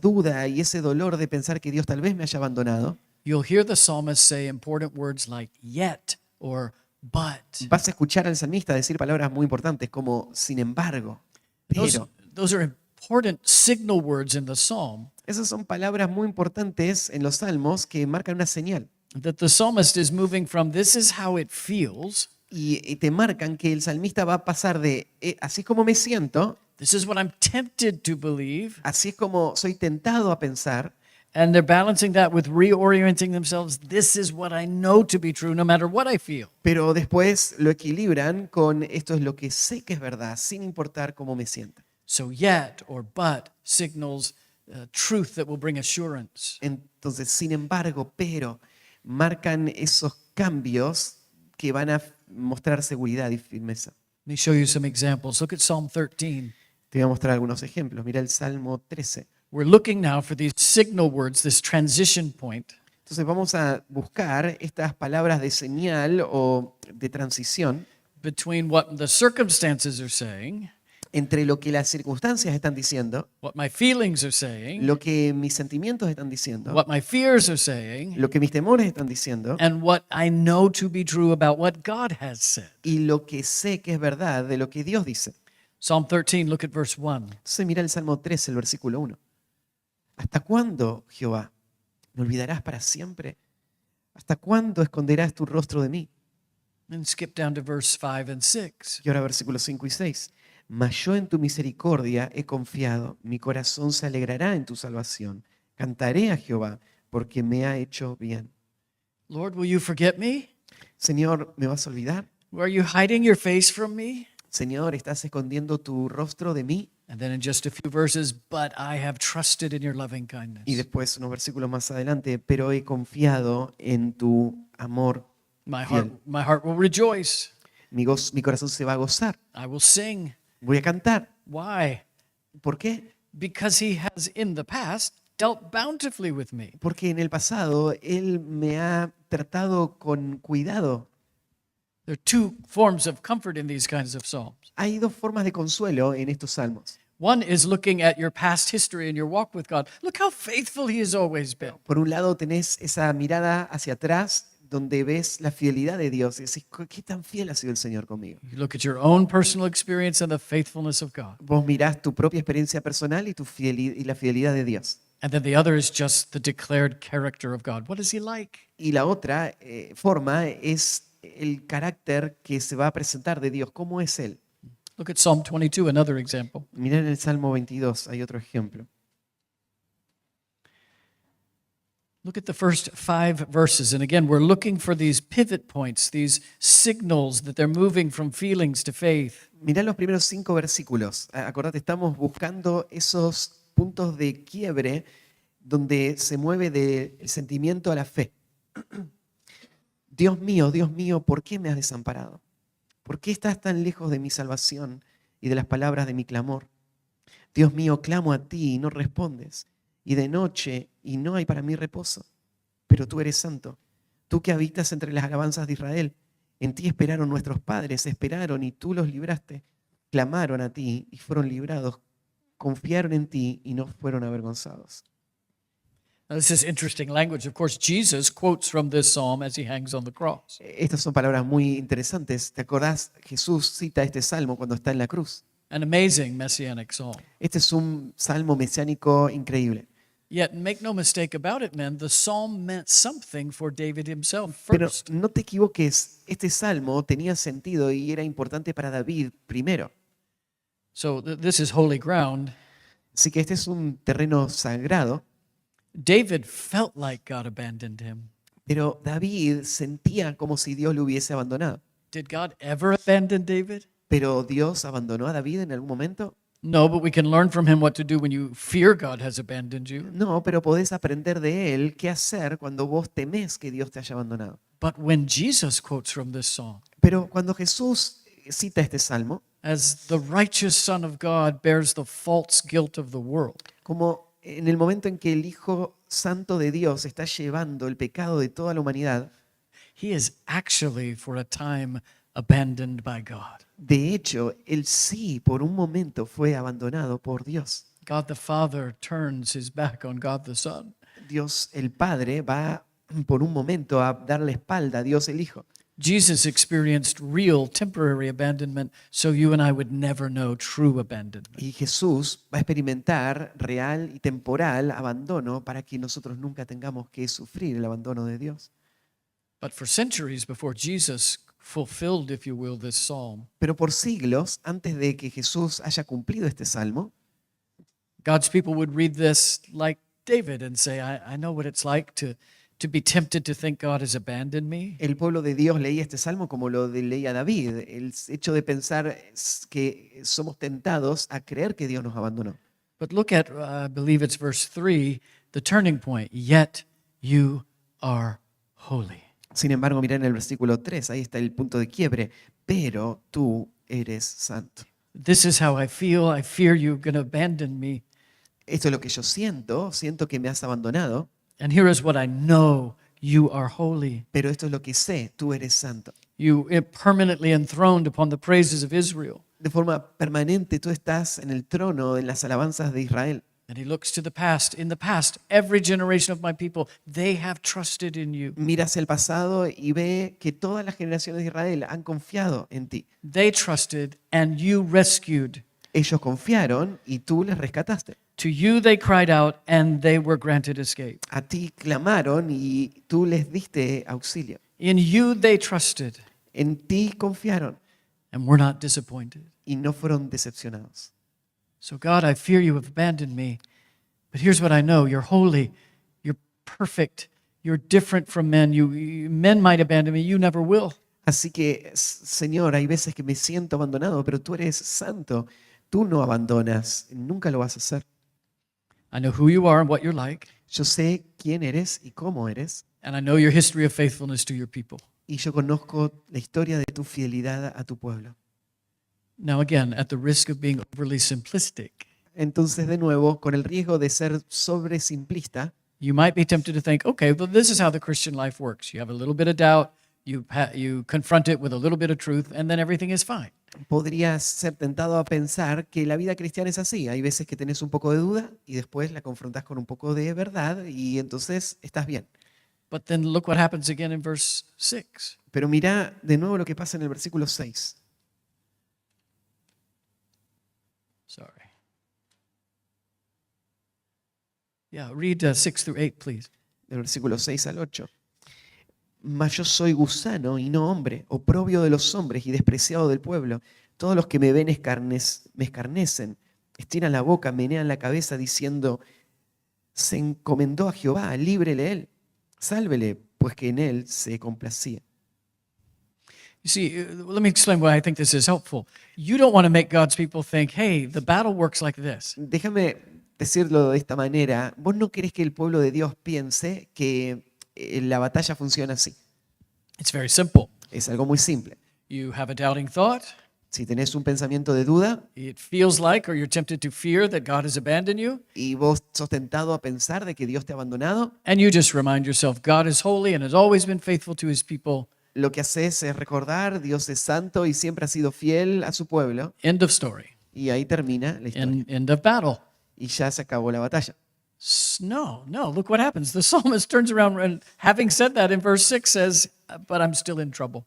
duda y ese dolor de pensar que Dios tal vez me haya abandonado, you'll hear the psalmist say important words like yet or but. vas a escuchar al salmista decir palabras muy importantes como sin embargo, Those, pero. those are important signal words in the psalm Esas son palabras muy importantes en los salmos que marcan una señal that the psalmist is moving from this is how it feels, y te marcan que el salmista va a pasar de así es como me siento, this is what I'm tempted to believe, así es como soy tentado a pensar, and they're balancing that with reorienting themselves. This is what I know to be true no matter what I feel. pero después lo equilibran con esto es lo que sé que es verdad, sin importar cómo me sienta. So yet or but signals truth that will bring assurance. Entonces, sin embargo, pero marcan esos cambios que van a mostrar seguridad y firmeza. Let me show you some examples. Look at Psalm 13. Te voy a mostrar algunos ejemplos. Mira el Salmo 13. We're looking now for these signal words, this transition point Entonces vamos a buscar estas palabras de señal o de transición between what the circumstances are saying, entre lo que las circunstancias están diciendo, what my feelings are saying, lo que mis sentimientos están diciendo, what my fears are saying, lo que mis temores están diciendo and what I know to be true about what God has said. y lo que sé que es verdad de lo que Dios dice. Psalm 13, look at verse 1. Entonces mira el Salmo 13, el versículo 1. ¿Hasta cuándo, Jehová, me olvidarás para siempre? ¿Hasta cuándo esconderás tu rostro de mí? And skip down to verse 5 and 6. Y ahora versículos 5 y 6. Mas yo en tu misericordia he confiado, mi corazón se alegrará en tu salvación. Cantaré a Jehová porque me ha hecho bien. Lord, will you forget me? Señor, ¿me vas a olvidar? Are you hiding your face from me? Señor, ¿estás escondiendo tu rostro de mí? And then in just a few verses, but I have trusted in your loving kindness. Y después unos versículos más adelante, pero he confiado en tu amor. My fiel. heart will rejoice. Mi corazón se va a gozar. I will sing. Voy a cantar. Why? ¿Por qué? Because he has in the past dealt bountifully with me. Porque en el pasado Él me ha tratado con cuidado. There are two forms of comfort in these kinds of psalms. Hay dos formas de consuelo en estos salmos. One is looking at your past history and your walk with God. Look how faithful he has always been. Por un lado tenés esa mirada hacia atrás donde ves la fidelidad de Dios y decís, ¿qué tan fiel ha sido el Señor conmigo? You look at your own personal experience and the faithfulness of God. Vos mirás tu propia experiencia personal y, y la fidelidad de Dios. And then the other is just the declared character of God. What is he like? Y la otra forma es el carácter que se va a presentar de Dios. ¿Cómo es Él? Look at Psalm 22, another example. Mirá en el Salmo 22, hay otro ejemplo. Look at the first 5 verses. And again, we're looking for these pivot points, these signals that they're moving from feelings to faith. Mirá los primeros 5 versículos. Acordate, estamos buscando esos puntos de quiebre donde se mueve del sentimiento a la fe. Dios mío, ¿por qué me has desamparado? ¿Por qué estás tan lejos de mi salvación y de las palabras de mi clamor? Dios mío, clamo a ti y no respondes, y de noche y no hay para mí reposo. Pero tú eres santo, tú que habitas entre las alabanzas de Israel. En ti esperaron nuestros padres, esperaron y tú los libraste. Clamaron a ti y fueron librados. Confiaron en ti y no fueron avergonzados. Now, this is interesting language. Of course, Jesus quotes from this psalm as he hangs on the cross. Estas son palabras muy interesantes. ¿Te acordás? Jesús cita este salmo cuando está en la cruz. An amazing messianic psalm. Este es un salmo mesiánico increíble. Yet, make no mistake about it, men, the psalm meant something for David himself Pero first. no te equivoques, este salmo tenía sentido y era importante para David primero. So, this is holy ground. Así que este es un terreno sagrado, David felt like God abandoned him. pero David sentía como si Dios lo hubiese abandonado. Did God ever abandon David? ¿Pero Dios abandonó a David en algún momento? No, but we can learn from him what to do when you fear God has abandoned you. No, pero podés aprender de él qué hacer cuando vos temés que Dios te haya abandonado. But when Jesus quotes from this psalm, Pero cuando Jesús cita este salmo, as the righteous Son of God bears the false guilt of the world, como en el momento en que el Hijo Santo de Dios está llevando el pecado de toda la humanidad, he is actually for a time abandoned by God. de hecho, él sí por un momento fue abandonado por Dios. God the Father turns his back on God the Son. Dios el Padre va por un momento a darle espalda a Dios el Hijo. Jesus experienced real temporary abandonment so you and I would never know true abandonment. Y Jesús va a experimentar real y temporal abandono para que nosotros nunca tengamos que sufrir el abandono de Dios. But for centuries before Jesus fulfilled, if you will, this psalm, Pero por siglos, antes de que Jesús haya cumplido este salmo, God's people would read this like David and say, I know what it's like to be tempted to think God has abandoned me. el pueblo de Dios leía este salmo como leía David, el hecho de pensar que somos tentados a creer que Dios nos abandonó. But look at, I believe it's verse 3, the turning point. Yet you are holy. Sin embargo, mirá en el versículo 3, ahí está el punto de quiebre, pero tú eres santo. This is how I feel. I fear you're going to abandon me. Esto es lo que yo siento que me has abandonado, And here is what I know, you are holy. pero esto es lo que sé, tú eres santo. You permanently enthroned upon the praises of Israel. De forma permanente tú estás en el trono, en las alabanzas de Israel. And he looks to the past. In the past, every generation of my people, they have trusted in you. Mira hacia el pasado y ve que todas las generaciones de Israel han confiado en ti. They trusted and you rescued. Ellos confiaron y tú les rescataste. To you they cried out and they were granted escape. A ti clamaron y tú les diste auxilio. In you they trusted En ti confiaron and were not disappointed. y no fueron decepcionados. So God, I fear you have abandoned me. But here's what I know, you're holy, you're perfect, you're different from men. Men might abandon me, you never will. Así que, Señor, hay veces que me siento abandonado, pero tú eres santo. Tú no abandonas, nunca lo vas a hacer. I know who you are and what you're like, Yo sé quién eres y cómo eres, and I know your history of faithfulness to your people. y yo conozco la historia de tu fidelidad a tu pueblo. Now again, at the risk of being overly simplistic, Entonces, de nuevo, con el riesgo de ser sobresimplista, you might be tempted to think, okay, well, this is how the Christian life works. You have a little bit of doubt, you confront it with a little bit of truth, and then everything is fine. podrías ser tentado a pensar que la vida cristiana es así. Hay veces que tenés un poco de duda y después la confrontás con un poco de verdad y entonces estás bien. But then look what happens again in verse 6. Pero mira de nuevo lo que pasa en el versículo 6. Sorry. Yeah, read 6 through 8, please. Del versículo 6 al 8. Mas yo soy gusano y no hombre, oprobio de los hombres y despreciado del pueblo. Todos los que me ven me escarnecen, estiran la boca, menean la cabeza diciendo, se encomendó a Jehová, líbrele él, sálvele, pues que en él se complacía. You see, let me explain why I think this is helpful. You don't want to make God's people think, hey, the battle works like this. Déjame decirlo de esta manera, vos no querés que el pueblo de Dios piense que la batalla funciona así. It's very simple. Es algo muy simple. You have a doubting thought. Si tenés un pensamiento de duda It feels like, or you're tempted to fear that God has abandoned you. y vos sos tentado a pensar de que Dios te ha abandonado, And you just remind yourself, God is holy and has always been faithful to his people. lo que haces es recordar, Dios es santo y siempre ha sido fiel a su pueblo. End of story. Y ahí termina la historia. End of battle. Y ya se acabó la batalla. No, look what happens. The psalmist turns around and having said that in verse 6 says, but I'm still in trouble.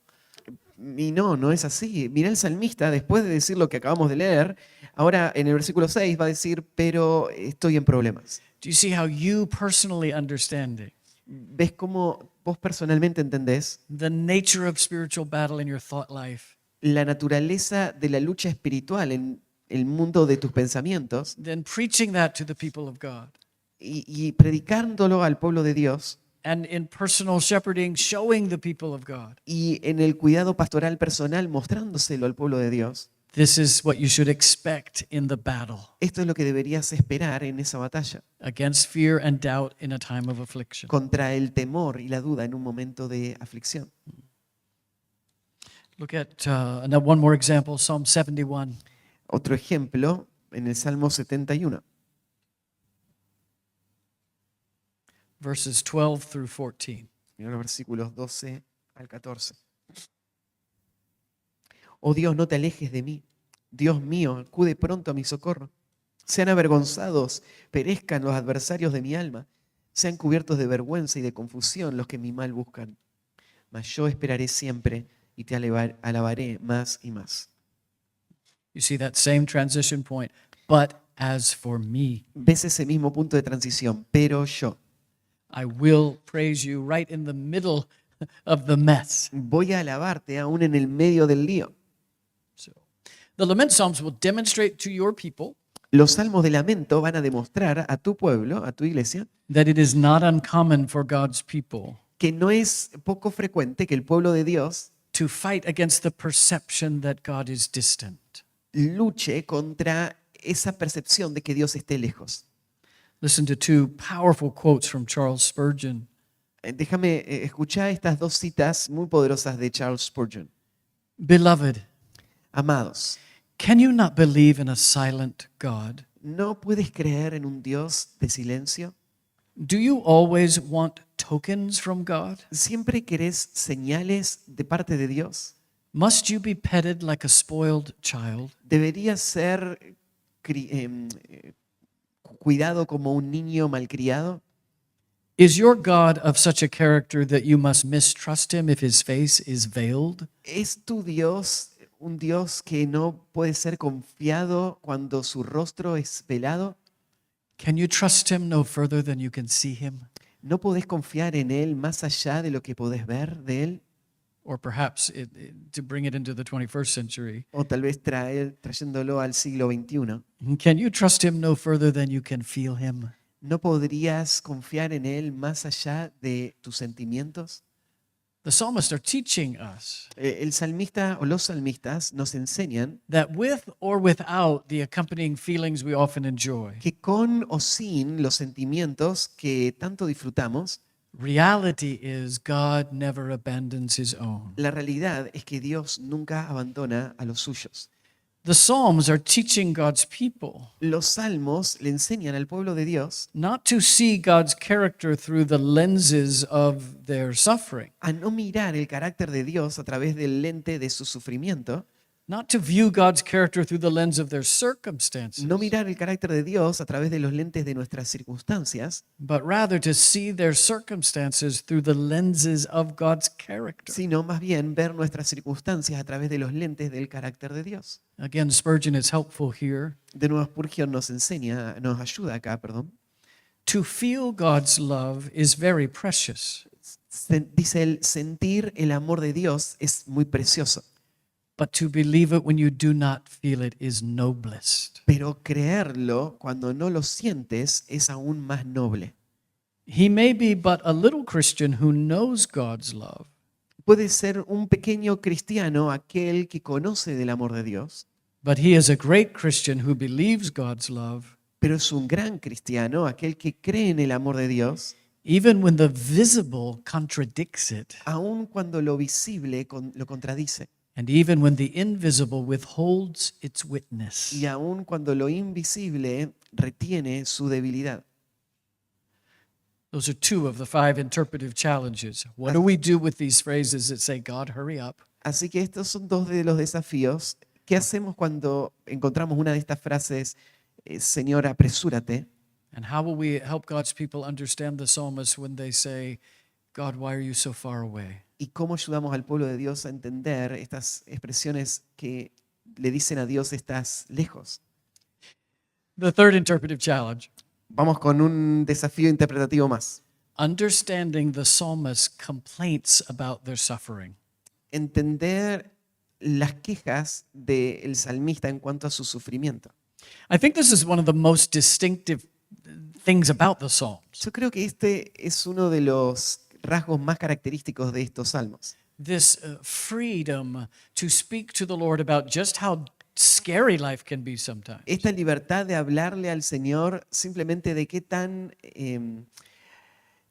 Y no, no es así. Mirá el salmista, después de decir lo que acabamos de leer, ahora en el versículo 6 va a decir, pero estoy en problemas. Do you see how you personally understand it? ¿Ves cómo vos personalmente entendés The nature of spiritual battle in your thought life. la naturaleza de la lucha espiritual en el mundo de tus pensamientos Then preaching that to the people of God. y predicándolo al pueblo de Dios And in personal shepherding, showing the people of God. y en el cuidado pastoral personal mostrándoselo al pueblo de Dios? This is what you should expect in the battle Esto es lo que deberías esperar en esa batalla against fear and doubt in a time of affliction. contra el temor y la duda en un momento de aflicción. Look at one more example, Psalm 71. Otro ejemplo en el Salmo 71, Verses 12 through 14. mira los versículos 12 al 14. Oh Dios, no te alejes de mí. Dios mío, acude pronto a mi socorro. Sean avergonzados, perezcan los adversarios de mi alma. Sean cubiertos de vergüenza y de confusión los que mi mal buscan. Mas yo esperaré siempre y te alabaré más y más. You see that same transition point. But as for me, ¿Ves ese mismo punto de transición? Pero yo I will praise you right in the middle of the mess. voy a alabarte aún en el medio del lío. So, the lament psalms will demonstrate to your people Los salmos de lamento van a demostrar a tu pueblo, a tu iglesia, that it is not uncommon for God's people que no es poco frecuente que el pueblo de Dios to fight against the perception that God is distant. luche contra esa percepción de que Dios esté lejos. Listen to two powerful quotes from Charles Spurgeon. Déjame escuchar estas dos citas muy poderosas de Charles Spurgeon. Beloved, Amados, can you not believe in a silent God? ¿no puedes creer en un Dios de silencio? Do you always want tokens from God? ¿Siempre querés señales de parte de Dios? Must you be petted like a spoiled child? ¿Deberías ser cuidado como un niño malcriado? Is your God of such a character that you must mistrust him if his face is veiled? ¿Es tu Dios un Dios que no puede ser confiado cuando su rostro es velado? Can you trust him no further than you can see him? ¿No podés confiar en Él más allá de lo que podés ver de Él? Or perhaps to bring it into the 21st century, O tal vez trayéndolo al siglo XXI. can you trust him no further than you can feel him? ¿No podrías confiar en Él más allá de tus sentimientos? The psalmists are teaching us El salmista o los salmistas nos enseñan that with or without the accompanying feelings we often enjoy, que con o sin los sentimientos que tanto disfrutamos, reality is God never abandons his own. la realidad es que Dios nunca abandona a los suyos. The Psalms are teaching God's people Los salmos le enseñan al pueblo de Dios not to see God's character through the lenses of their suffering, a no mirar el carácter de Dios a través del lente de su sufrimiento, not to view God's character through the lens of their circumstances, no mirar el carácter de Dios a través de los lentes de nuestras circunstancias, but rather to see their circumstances through the lenses of God's character. sino más bien ver nuestras circunstancias a través de los lentes del carácter de Dios. Again, Spurgeon is helpful here. De nuevo, Spurgeon nos enseña, nos ayuda acá, perdón. To feel God's love is very precious, Dice él, sentir el amor de Dios es muy precioso, but to believe it when you do not feel it is noblest. pero creerlo cuando no lo sientes es aún más noble. He may be but a little Christian who knows God's love, Puede ser un pequeño cristiano aquel que conoce del amor de Dios, but he is a great Christian who believes God's love, pero es un gran cristiano aquel que cree en el amor de Dios, even when the visible contradicts it, aun cuando lo visible lo contradice, and even when the invisible withholds its witness. y aun cuando lo invisible retiene su debilidad. Those are two of the 5 interpretive challenges. What do we do with these phrases that say, God, hurry up? Así que estos son dos de los desafíos. ¿Qué hacemos cuando encontramos una de estas frases, Señor, apresúrate? And how will we help God's people understand the psalmists when they say, God, why are you so far away? y cómo ayudamos al pueblo de Dios a entender estas expresiones que le dicen a Dios estás lejos. The third interpretive challenge, Vamos con un desafío interpretativo más. understanding the psalmist's complaints about their suffering. Entender las quejas del salmista en cuanto a su sufrimiento. I think this is one of the most distinctive things about the Psalms. Yo creo que este es uno de los rasgos más característicos de estos salmos. This freedom to speak to the Lord about just how scary life can be sometimes. Esta libertad de hablarle al Señor simplemente de qué tan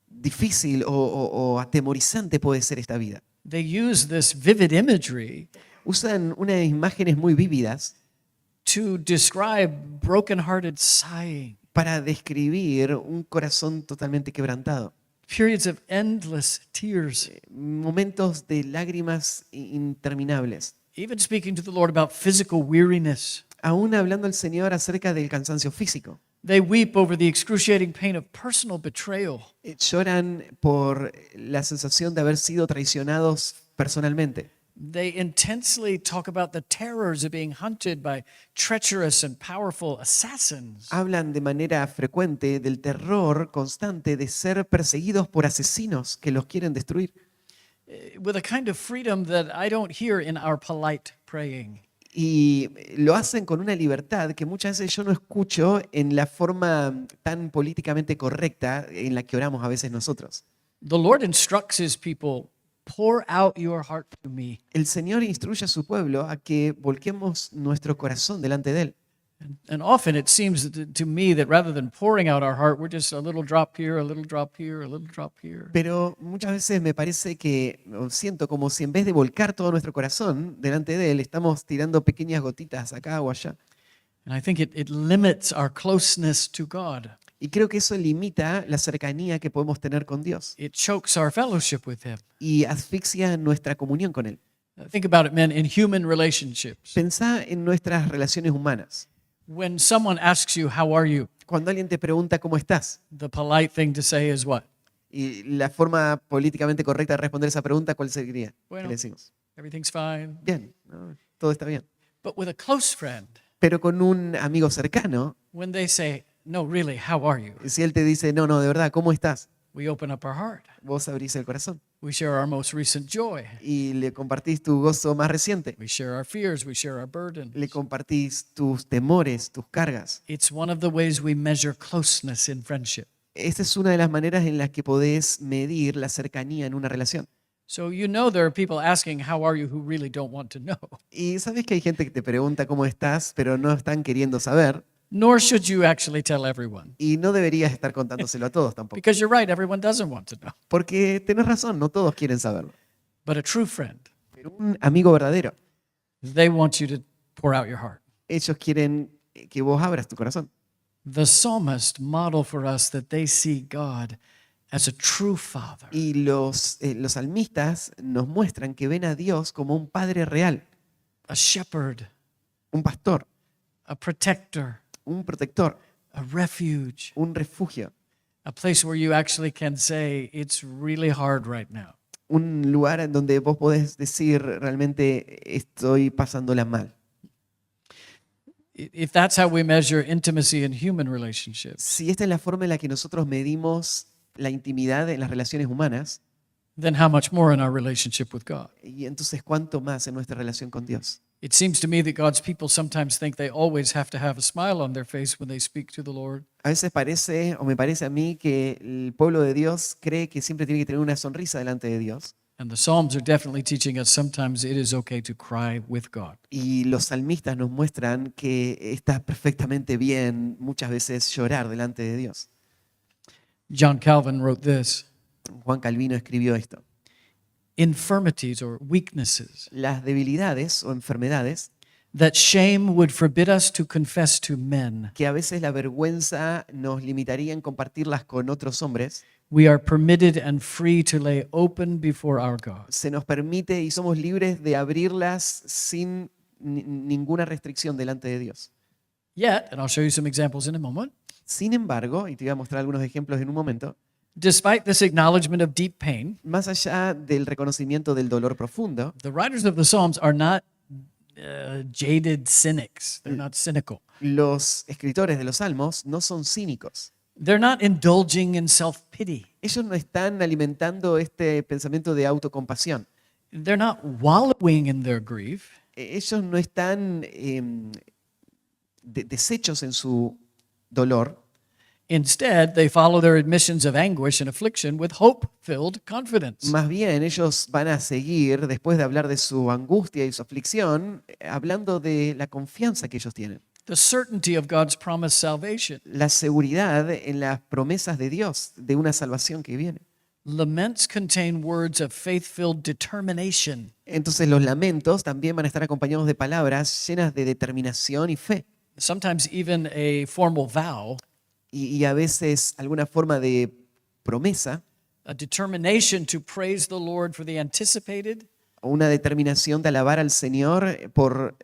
difícil o atemorizante puede ser esta vida. They use this vivid imagery Usan unas imágenes muy vívidas to describe brokenhearted sighing, para describir un corazón totalmente quebrantado. periods of endless tears, Momentos de lágrimas interminables. even speaking to the Lord about physical weariness. Aún hablando al Señor acerca del cansancio físico. They weep over the excruciating pain of personal betrayal. Lloran por la sensación de haber sido traicionados personalmente. They intensely talk about the terrors of being hunted by treacherous and powerful assassins. Hablan de manera frecuente del terror constante de ser perseguidos por asesinos que los quieren destruir. With a kind of freedom that I don't hear in our polite praying. Y lo hacen con una libertad que muchas veces yo no escucho en la forma tan políticamente correcta en la que oramos a veces nosotros. The Lord instructs his people, pour out your heart to me. El Señor instruye a su pueblo a que volquemos nuestro corazón delante de Él. And often it seems to me that rather than pouring out our heart, we're just a little drop here, a little drop here, a little drop here. Pero muchas veces me parece que o siento como si en vez de volcar todo nuestro corazón delante de Él, estamos tirando pequeñas gotitas acá o allá. And I think it limits our closeness to God. Y creo que eso limita la cercanía que podemos tener con Dios It chokes our fellowship with him. y asfixia nuestra comunión con Él. Think about it, men, in human relationships. Pensá en nuestras relaciones humanas. When someone asks you, how are you? Cuando alguien te pregunta cómo estás, The polite thing to say is what? y la forma políticamente correcta de responder esa pregunta, ¿cuál sería? ¿Qué Bueno. le decimos? Everything's fine. Bien, ¿no? Todo está bien. But with a close friend, Pero con un amigo cercano, when they say, no, really, how are you? si él te dice, no, no, de verdad, ¿cómo estás? We open up our heart. Vos abrís el corazón We share our most recent joy. y le compartís tu gozo más reciente. We share our fears. We share our burdens. Le compartís tus temores, tus cargas. It's one of the ways we measure closeness in friendship. Esta es una de las maneras en las que podés medir la cercanía en una relación. So you know there are people asking, how are you, who really don't want to know. Y sabes que hay gente que te pregunta cómo estás, pero no están queriendo saber. Nor should you actually tell everyone. Y no deberías estar contándoselo a todos tampoco. Because you're right, everyone doesn't want to know. Porque tenés razón, no todos quieren saberlo. But a true friend, Pero un amigo verdadero, they want you to pour out your heart. ellos quieren que vos abras tu corazón. The psalmist model for us that they see God as a true father, Y los salmistas nos muestran que ven a Dios como un padre real, a shepherd, un pastor, a protector, un protector, a refuge, un refugio, a place where you actually can say, it's really hard right now. un lugar en donde vos podés decir realmente estoy pasándola mal. If that's how we measure intimacy in human relationships, Si esta es la forma en la que nosotros medimos la intimidad en las relaciones humanas, then how much more in our relationship with God? y entonces cuánto más en nuestra relación con Dios. It seems to me that God's people sometimes think they always have to have a smile on their face when they speak to the Lord. A veces parece, o me parece a mí, que el pueblo de Dios cree que siempre tiene que tener una sonrisa delante de Dios. And the Psalms are definitely teaching us sometimes it is okay to cry with God. Y los salmistas nos muestran que está perfectamente bien muchas veces llorar delante de Dios. John Calvin wrote this: Juan Calvino escribió esto. infirmities or weaknesses Las debilidades o enfermedades that shame would forbid us to confess to men, que a veces la vergüenza nos limitaría en compartirlas con otros hombres, we are permitted and free to lay open before our God. se nos permite y somos libres de abrirlas sin ninguna restricción delante de Dios. Yet, and I'll show you some examples in a moment, Sin embargo, y te voy a mostrar algunos ejemplos en un momento, Despite this acknowledgement of deep pain, Más allá del reconocimiento del dolor profundo, the writers of the Psalms are not jaded cynics. They're not cynical. los escritores de los salmos no son cínicos. They're not indulging in self pity. Ellos no están alimentando este pensamiento de autocompasión. They're not wallowing in their grief. Ellos no están deshechos en su dolor. Instead, they follow their admissions of anguish and affliction with hope filled confidence. Más bien, ellos van a seguir, después de hablar de su angustia y su aflicción, hablando de la confianza que ellos tienen. The certainty of God's promised salvation. La seguridad en las promesas de Dios, de una salvación que viene. Laments contain words of faith filled determination. Entonces los lamentos también van a estar acompañados de palabras llenas de determinación y fe. Sometimes even a formal vow, Y a veces alguna forma de promesa a determination to praise the Lord for the anticipated, o una determinación de alabar al Señor por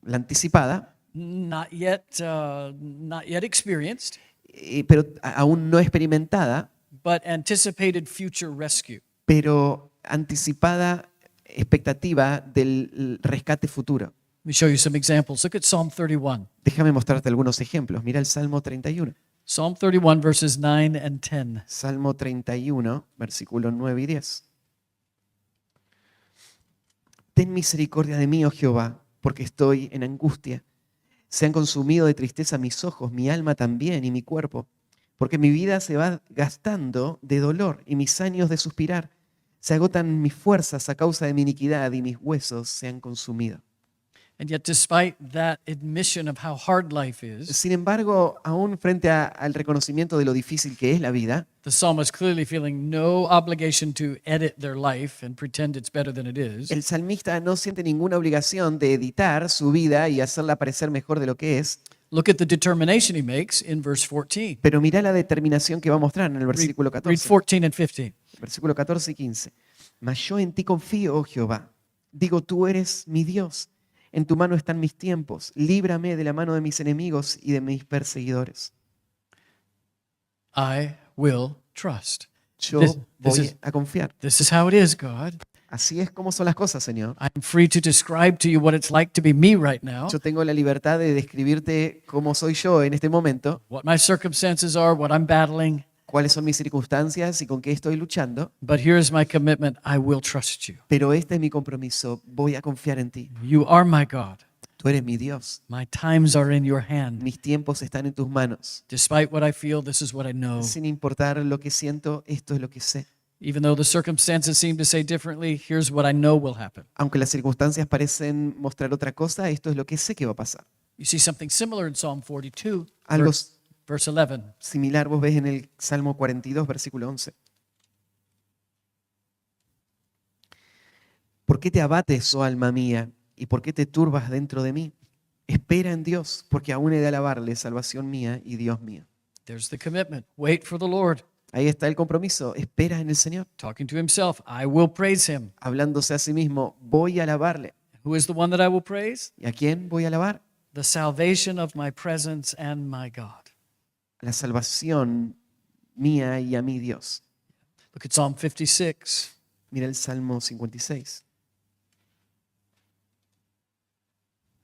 la anticipada, not yet experienced, pero aún no experimentada, but anticipated future rescue. pero anticipada expectativa del rescate futuro. Let me show you some examples. Look at Psalm 31. Déjame mostrarte algunos ejemplos. Mira el Salmo 31. Psalm 31, verses 9 and 10. Salmo 31, versículos 9 y 10. Ten misericordia de mí, oh Jehová, porque estoy en angustia. Se han consumido de tristeza mis ojos, mi alma también y mi cuerpo, porque mi vida se va gastando de dolor y mis años de suspirar. Se agotan mis fuerzas a causa de mi iniquidad y mis huesos se han consumido. And yet, despite that admission of how hard life is, Sin embargo, aún frente al reconocimiento de lo difícil que es la vida, the psalmist clearly feeling no obligation to edit their life and pretend it's better than it is. el salmista no siente ninguna obligación de editar su vida y hacerla parecer mejor de lo que es, Look at the determination he makes in verse 14. pero mirá la determinación que va a mostrar en el versículo Read 14. 14 and 15. Versículo 14 y 15. Mas yo en ti confío, oh Jehová. Digo, tú eres mi Dios. En tu mano están mis tiempos. Líbrame de la mano de mis enemigos y de mis perseguidores. I will trust. Yo This voy is- a confiar. This is how it is, God. Así es como son las cosas, Señor. I'm free to describe to you what it's like to be me right now, Yo tengo la libertad de describirte cómo soy yo en este momento, what my circumstances are, what I'm battling. cuáles son mis circunstancias y con qué estoy luchando. But here's my commitment I will trust you. Pero este es mi compromiso. Voy a confiar en ti. You are my God. Tú eres mi Dios. My times are in your hand. Mis tiempos están en tus manos. Despite what I feel, this is what I know. Sin importar lo que siento, esto es lo que sé. Even though the circumstances seem to say differently, here's what I know will happen. Aunque las circunstancias parecen mostrar otra cosa, esto es lo que sé que va a pasar. You see something similar in Psalm 42, Algo verse 11. similar vos ves en el Salmo 42, versículo 11. ¿Por qué te abates, oh alma mía? ¿Y por qué te turbas dentro de mí? Espera en Dios, porque aún he de alabarle, salvación mía y Dios mío. There's the commitment. Wait for the Lord. Ahí está el compromiso. Espera en el Señor. Talking to himself, I will praise him. Hablándose a sí mismo, voy a alabarle. Who is the one that I will praise? ¿Y a quién voy a alabar? The salvation of my presence and my God. La salvación mía y a mi Dios. Look at Psalm 56. Mira el Salmo 56.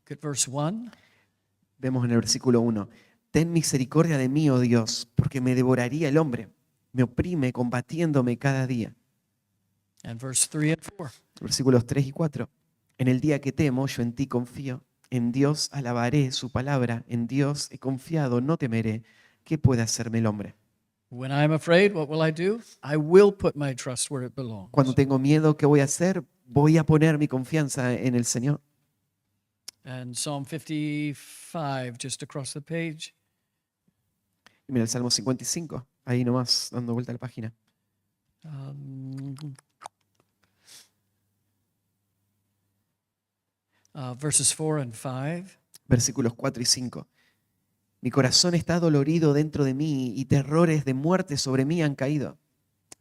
Look at verse 1. Vemos en el versículo 1. Ten misericordia de mí, oh Dios, porque me devoraría el hombre. Me oprime combatiéndome cada día. And verse 3 and 4. Versículos 3 y 4. En el día que temo, yo en ti confío. En Dios alabaré su palabra. En Dios he confiado, no temeré. ¿Qué puede hacerme el hombre? When I am afraid, what will I do? I will put my trust where it belongs. Cuando tengo miedo, ¿qué voy a hacer? Voy a poner mi confianza en el Señor. And Psalm 55, just across the page. Y mira el Salmo 55, ahí nomás, dando vuelta a la página. Um, verses 4 and 5. Versículos 4 y 5. Mi corazón está dolorido dentro de mí y terrores de muerte sobre mí han caído.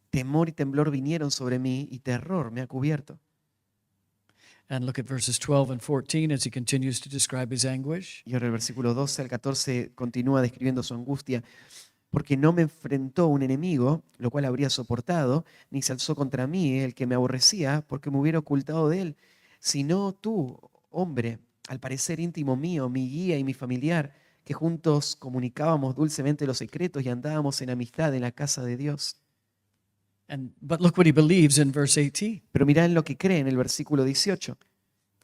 Temor y temblor vinieron sobre mí y terror me ha cubierto. And look at verses 12 and 14 as he continues to describe his anguish. Y ahora el versículo 12 al 14 continúa describiendo su angustia. porque no me enfrentó un enemigo, lo cual habría soportado, ni se alzó contra mí el que me aborrecía, porque me hubiera ocultado de él, sino tú, hombre, al parecer íntimo mío, mi guía y mi familiar, que juntos comunicábamos dulcemente los secretos y andábamos en amistad en la casa de Dios. But look what he believes in verse 18. Pero mirá en lo que cree en el versículo 18.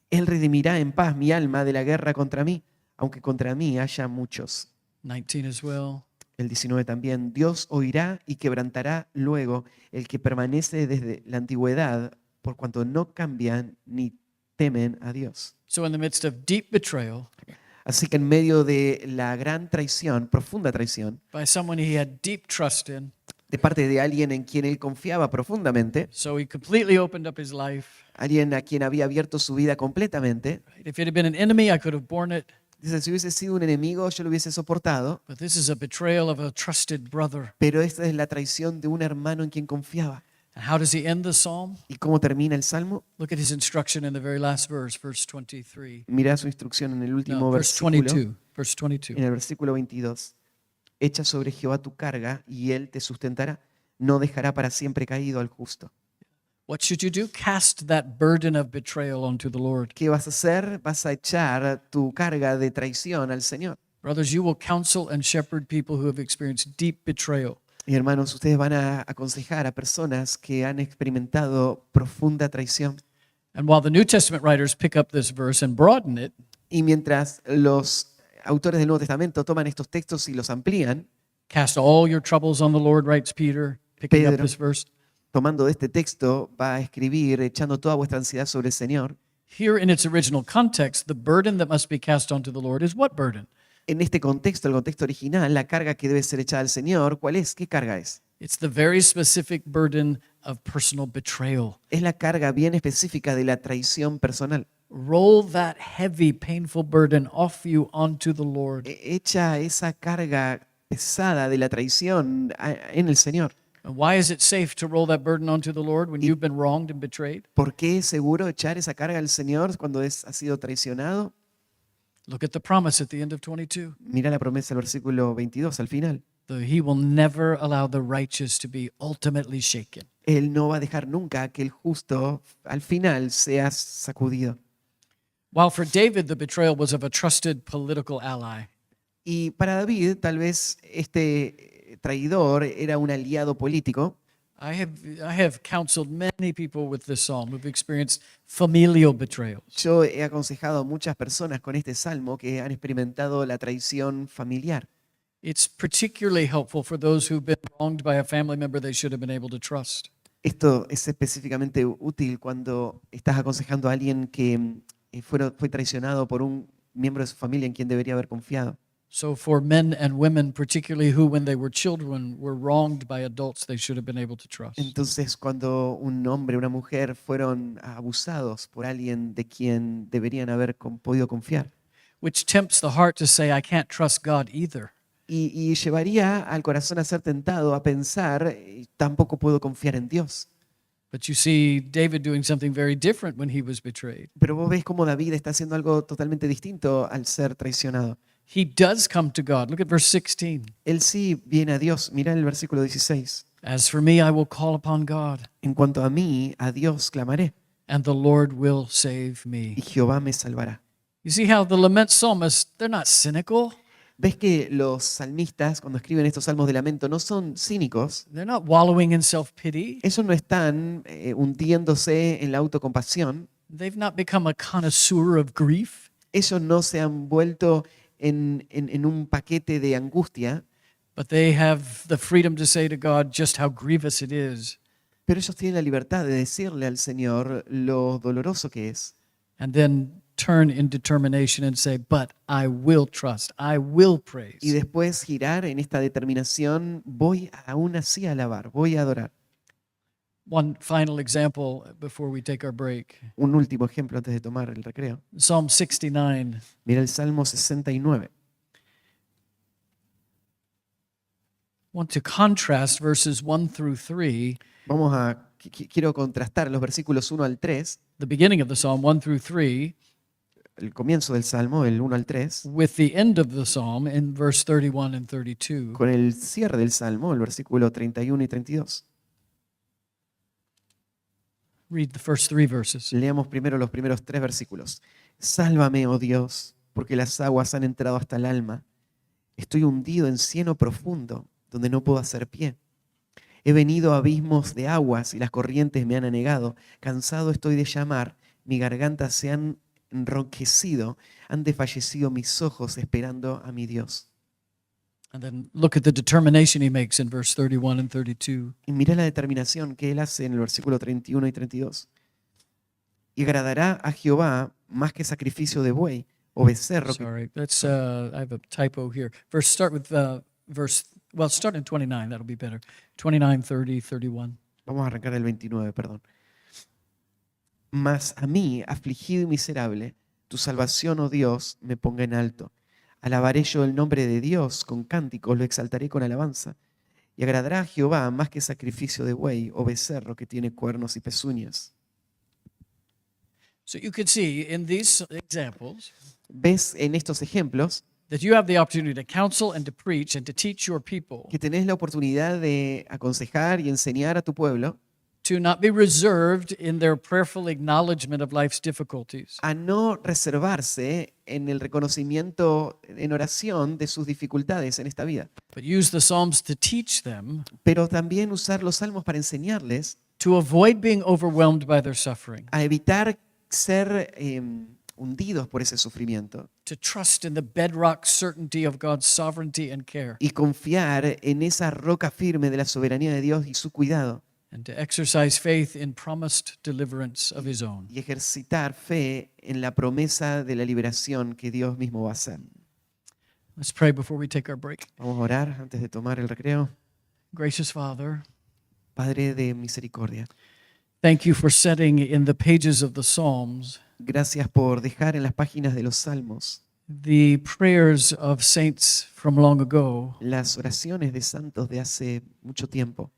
Él redimirá en paz mi alma de la guerra contra mí, aunque contra mí haya muchos. 19 as well. El 19 también. Dios oirá y quebrantará luego el que permanece desde la antigüedad, por cuanto no cambian ni temen a Dios. So in the midst of deep betrayal Así que en medio de la gran traición, profunda traición, by someone he had deep trust in, de parte de alguien en quien él confiaba profundamente, so he completely opened up his life. alguien a quien había abierto su vida completamente, If it had been an enemy, I could have borne it. dice, si hubiese sido un enemigo, yo lo hubiese soportado, But this is a betrayal of a trusted brother. pero esta es la traición de un hermano en quien confiaba. And how does he end the psalm? ¿Y cómo termina el salmo? Look at his instruction in the very last verse, verse 23. Mirá su instrucción en el último No, verse versículo, 22. Verse en 22. el versículo 22. Echa sobre Jehová tu carga y él te sustentará. No dejará para siempre caído al justo. What should you do? Cast that burden of betrayal onto the Lord. ¿Qué vas a hacer? Vas a echar tu carga de traición al Señor. Brothers, you will counsel and shepherd people who have experienced deep betrayal. Y hermanos, ustedes van a aconsejar a personas que han experimentado profunda traición. And while the New Testament writers pick up this verse and broaden it, Y mientras los autores del Nuevo Testamento toman estos textos y los amplían, cast all your troubles on the Lord, writes Peter, picking up Pedro. this verse. tomando de este texto, va a escribir echando toda vuestra ansiedad sobre el Señor. Here in its original context, the burden that must be cast onto the Lord is what burden? En este contexto, el contexto original, la carga que debe ser echada al Señor, ¿cuál es? ¿Qué carga es? It's the very specific burden of personal betrayal. Es la carga bien específica de la traición personal. Roll that heavy, painful burden off you onto the Lord. Echa esa carga pesada de la traición en el Señor. And why is it safe to roll that burden onto the Lord when you've been wronged and betrayed? ¿Por qué es seguro echar esa carga al Señor cuando ha sido traicionado? Look at the promise at the end of 22. Mira la promesa del versículo 22 al final. He will never allow the righteous to be ultimately shaken. Él no va a dejar nunca que el justo al final sea sacudido. While for David, the betrayal was of a trusted political ally. Y para David, tal vez este traidor era un aliado político. I have counseled many people with this psalm who've experienced familial betrayals. Yo he aconsejado a muchas personas con este salmo que han experimentado la traición familiar. It's particularly helpful for those who've been wronged by a family member they should have been able to trust. Esto es específicamente útil cuando estás aconsejando a alguien que fue traicionado por un miembro de su familia en quien debería haber confiado. So for men and women, particularly who, when they were children, were wronged by adults they should have been able to trust. Entonces, cuando un hombre o una mujer fueron abusados por alguien de quien deberían haber podido confiar, Which tempts the heart to say, I can't trust God either. y llevaría al corazón a ser tentado a pensar, tampoco puedo confiar en Dios. But you see David doing something very different when he was betrayed. Pero vos ves cómo David está haciendo algo totalmente distinto al ser traicionado. He does come to God. Look at verse 16. Él sí viene a Dios. Mira el versículo 16. As for me, I will call upon God, En cuanto a mí, a Dios clamaré, and the Lord will save me. y Jehová me salvará. You see how the lament psalmists, they're not cynical. ¿Ves que los salmistas, cuando escriben estos salmos de lamento, no son cínicos? They're not wallowing in self-pity. Ellos no están hundiéndose en la autocompasión. They've not become a connoisseur of grief. Ellos no se han vuelto en un paquete de angustia, But they have the freedom to say to God just how grievous it is. pero ellos tienen la libertad de decirle al Señor lo doloroso que es. And then turn in determination and say, but I will trust, I will praise. Y después girar en esta determinación, voy aún así a alabar, voy a adorar. One final example before we take our break. Un último ejemplo antes de tomar el recreo. Psalm 69. Mira el Salmo 69. Want to contrast verses 1 through 3. Quiero contrastar los versículos 1 al 3. The beginning of the psalm, 1 through 3, el comienzo del Salmo, el 1 al 3, with the end of the psalm in verse 31 and 32. con el cierre del Salmo, el versículo 31 y 32. Read the first 3 verses. Leamos primero los primeros 3 versículos. Sálvame, oh Dios, porque las aguas han entrado hasta el alma. Estoy hundido en cieno profundo, donde no puedo hacer pie. He venido a abismos de aguas y las corrientes me han anegado. Cansado estoy de llamar, mi garganta se han enronquecido, han desfallecido mis ojos esperando a mi Dios. And then look at the determination he makes in verse 31 and 32. Y mira la determinación que él hace en el versículo 31 y 32. Y agradará a Jehová más que sacrificio de buey o becerro. Sorry, that's I have a typo here. Start with start in 29, that'll be better. 29, 30, 31. Vamos a arrancar el 29, perdón. Mas a mí, afligido y miserable, tu salvación, oh Dios, me ponga en alto. Alabaré yo el nombre de Dios con cánticos, lo exaltaré con alabanza. Y agradará a Jehová más que sacrificio de buey o becerro que tiene cuernos y pezuñas. So you can see in these examples ¿Ves en estos ejemplos that you have the opportunity to counsel and to preach and to teach your people que tenés la oportunidad de aconsejar y enseñar a tu pueblo to not be reserved in their prayerful acknowledgement of life's difficulties, a no reservarse en el reconocimiento en oración de sus dificultades en esta vida, but use the Psalms to teach them pero también usar los salmos para enseñarles to avoid being overwhelmed by their suffering, a evitar ser hundidos por ese sufrimiento to trust in the bedrock certainty of God's sovereignty and care, y confiar en esa roca firme de la soberanía de Dios y su cuidado and to exercise faith in promised deliverance of His own. y ejercitar fe en la promesa de la liberación que Dios mismo va a hacer. Let's pray before we take our break. Vamos a orar antes de tomar el recreo. Gracious Father, Padre de misericordia, thank you for setting in the pages of the Psalms gracias por dejar en las páginas de los salmos the prayers of saints from long ago las oraciones de santos de hace mucho tiempo,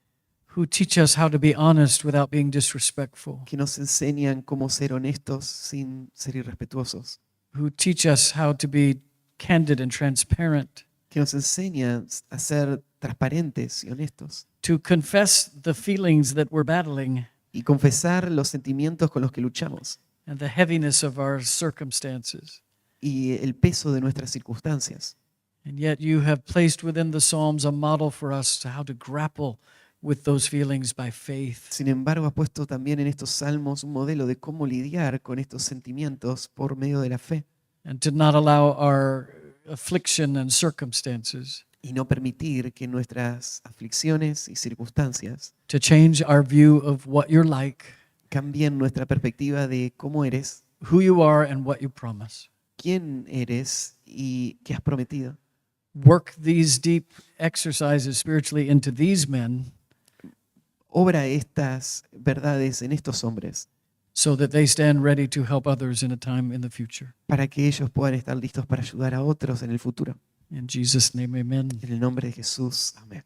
who teach us how to be honest without being disrespectful, que nos enseñan cómo ser honestos sin ser irrespetuosos, who teach us how to be candid and transparent, que nos enseñan a ser transparentes y honestos to confess the feelings that we're battling y confesar los sentimientos con los que luchamos and the heaviness of our circumstances. y el peso de nuestras circunstancias. And yet you have placed within the Psalms a model for us to how to grapple with those feelings by faith. Sin embargo, ha puesto también en estos salmos un modelo de cómo lidiar con estos sentimientos por medio de la fe And to not allow our affliction and circumstances y no permitir que nuestras aflicciones y circunstancias to change our view of what you're like, cambien nuestra perspectiva de cómo eres, who you are, and what you promise. quién eres y qué has prometido. Work these deep exercises spiritually into these men Obra estas verdades en estos hombres so that they stand ready to help others in a time in the future. para que ellos puedan estar listos para ayudar a otros en el futuro. In Jesus' name, amen. En el nombre de Jesús, amén.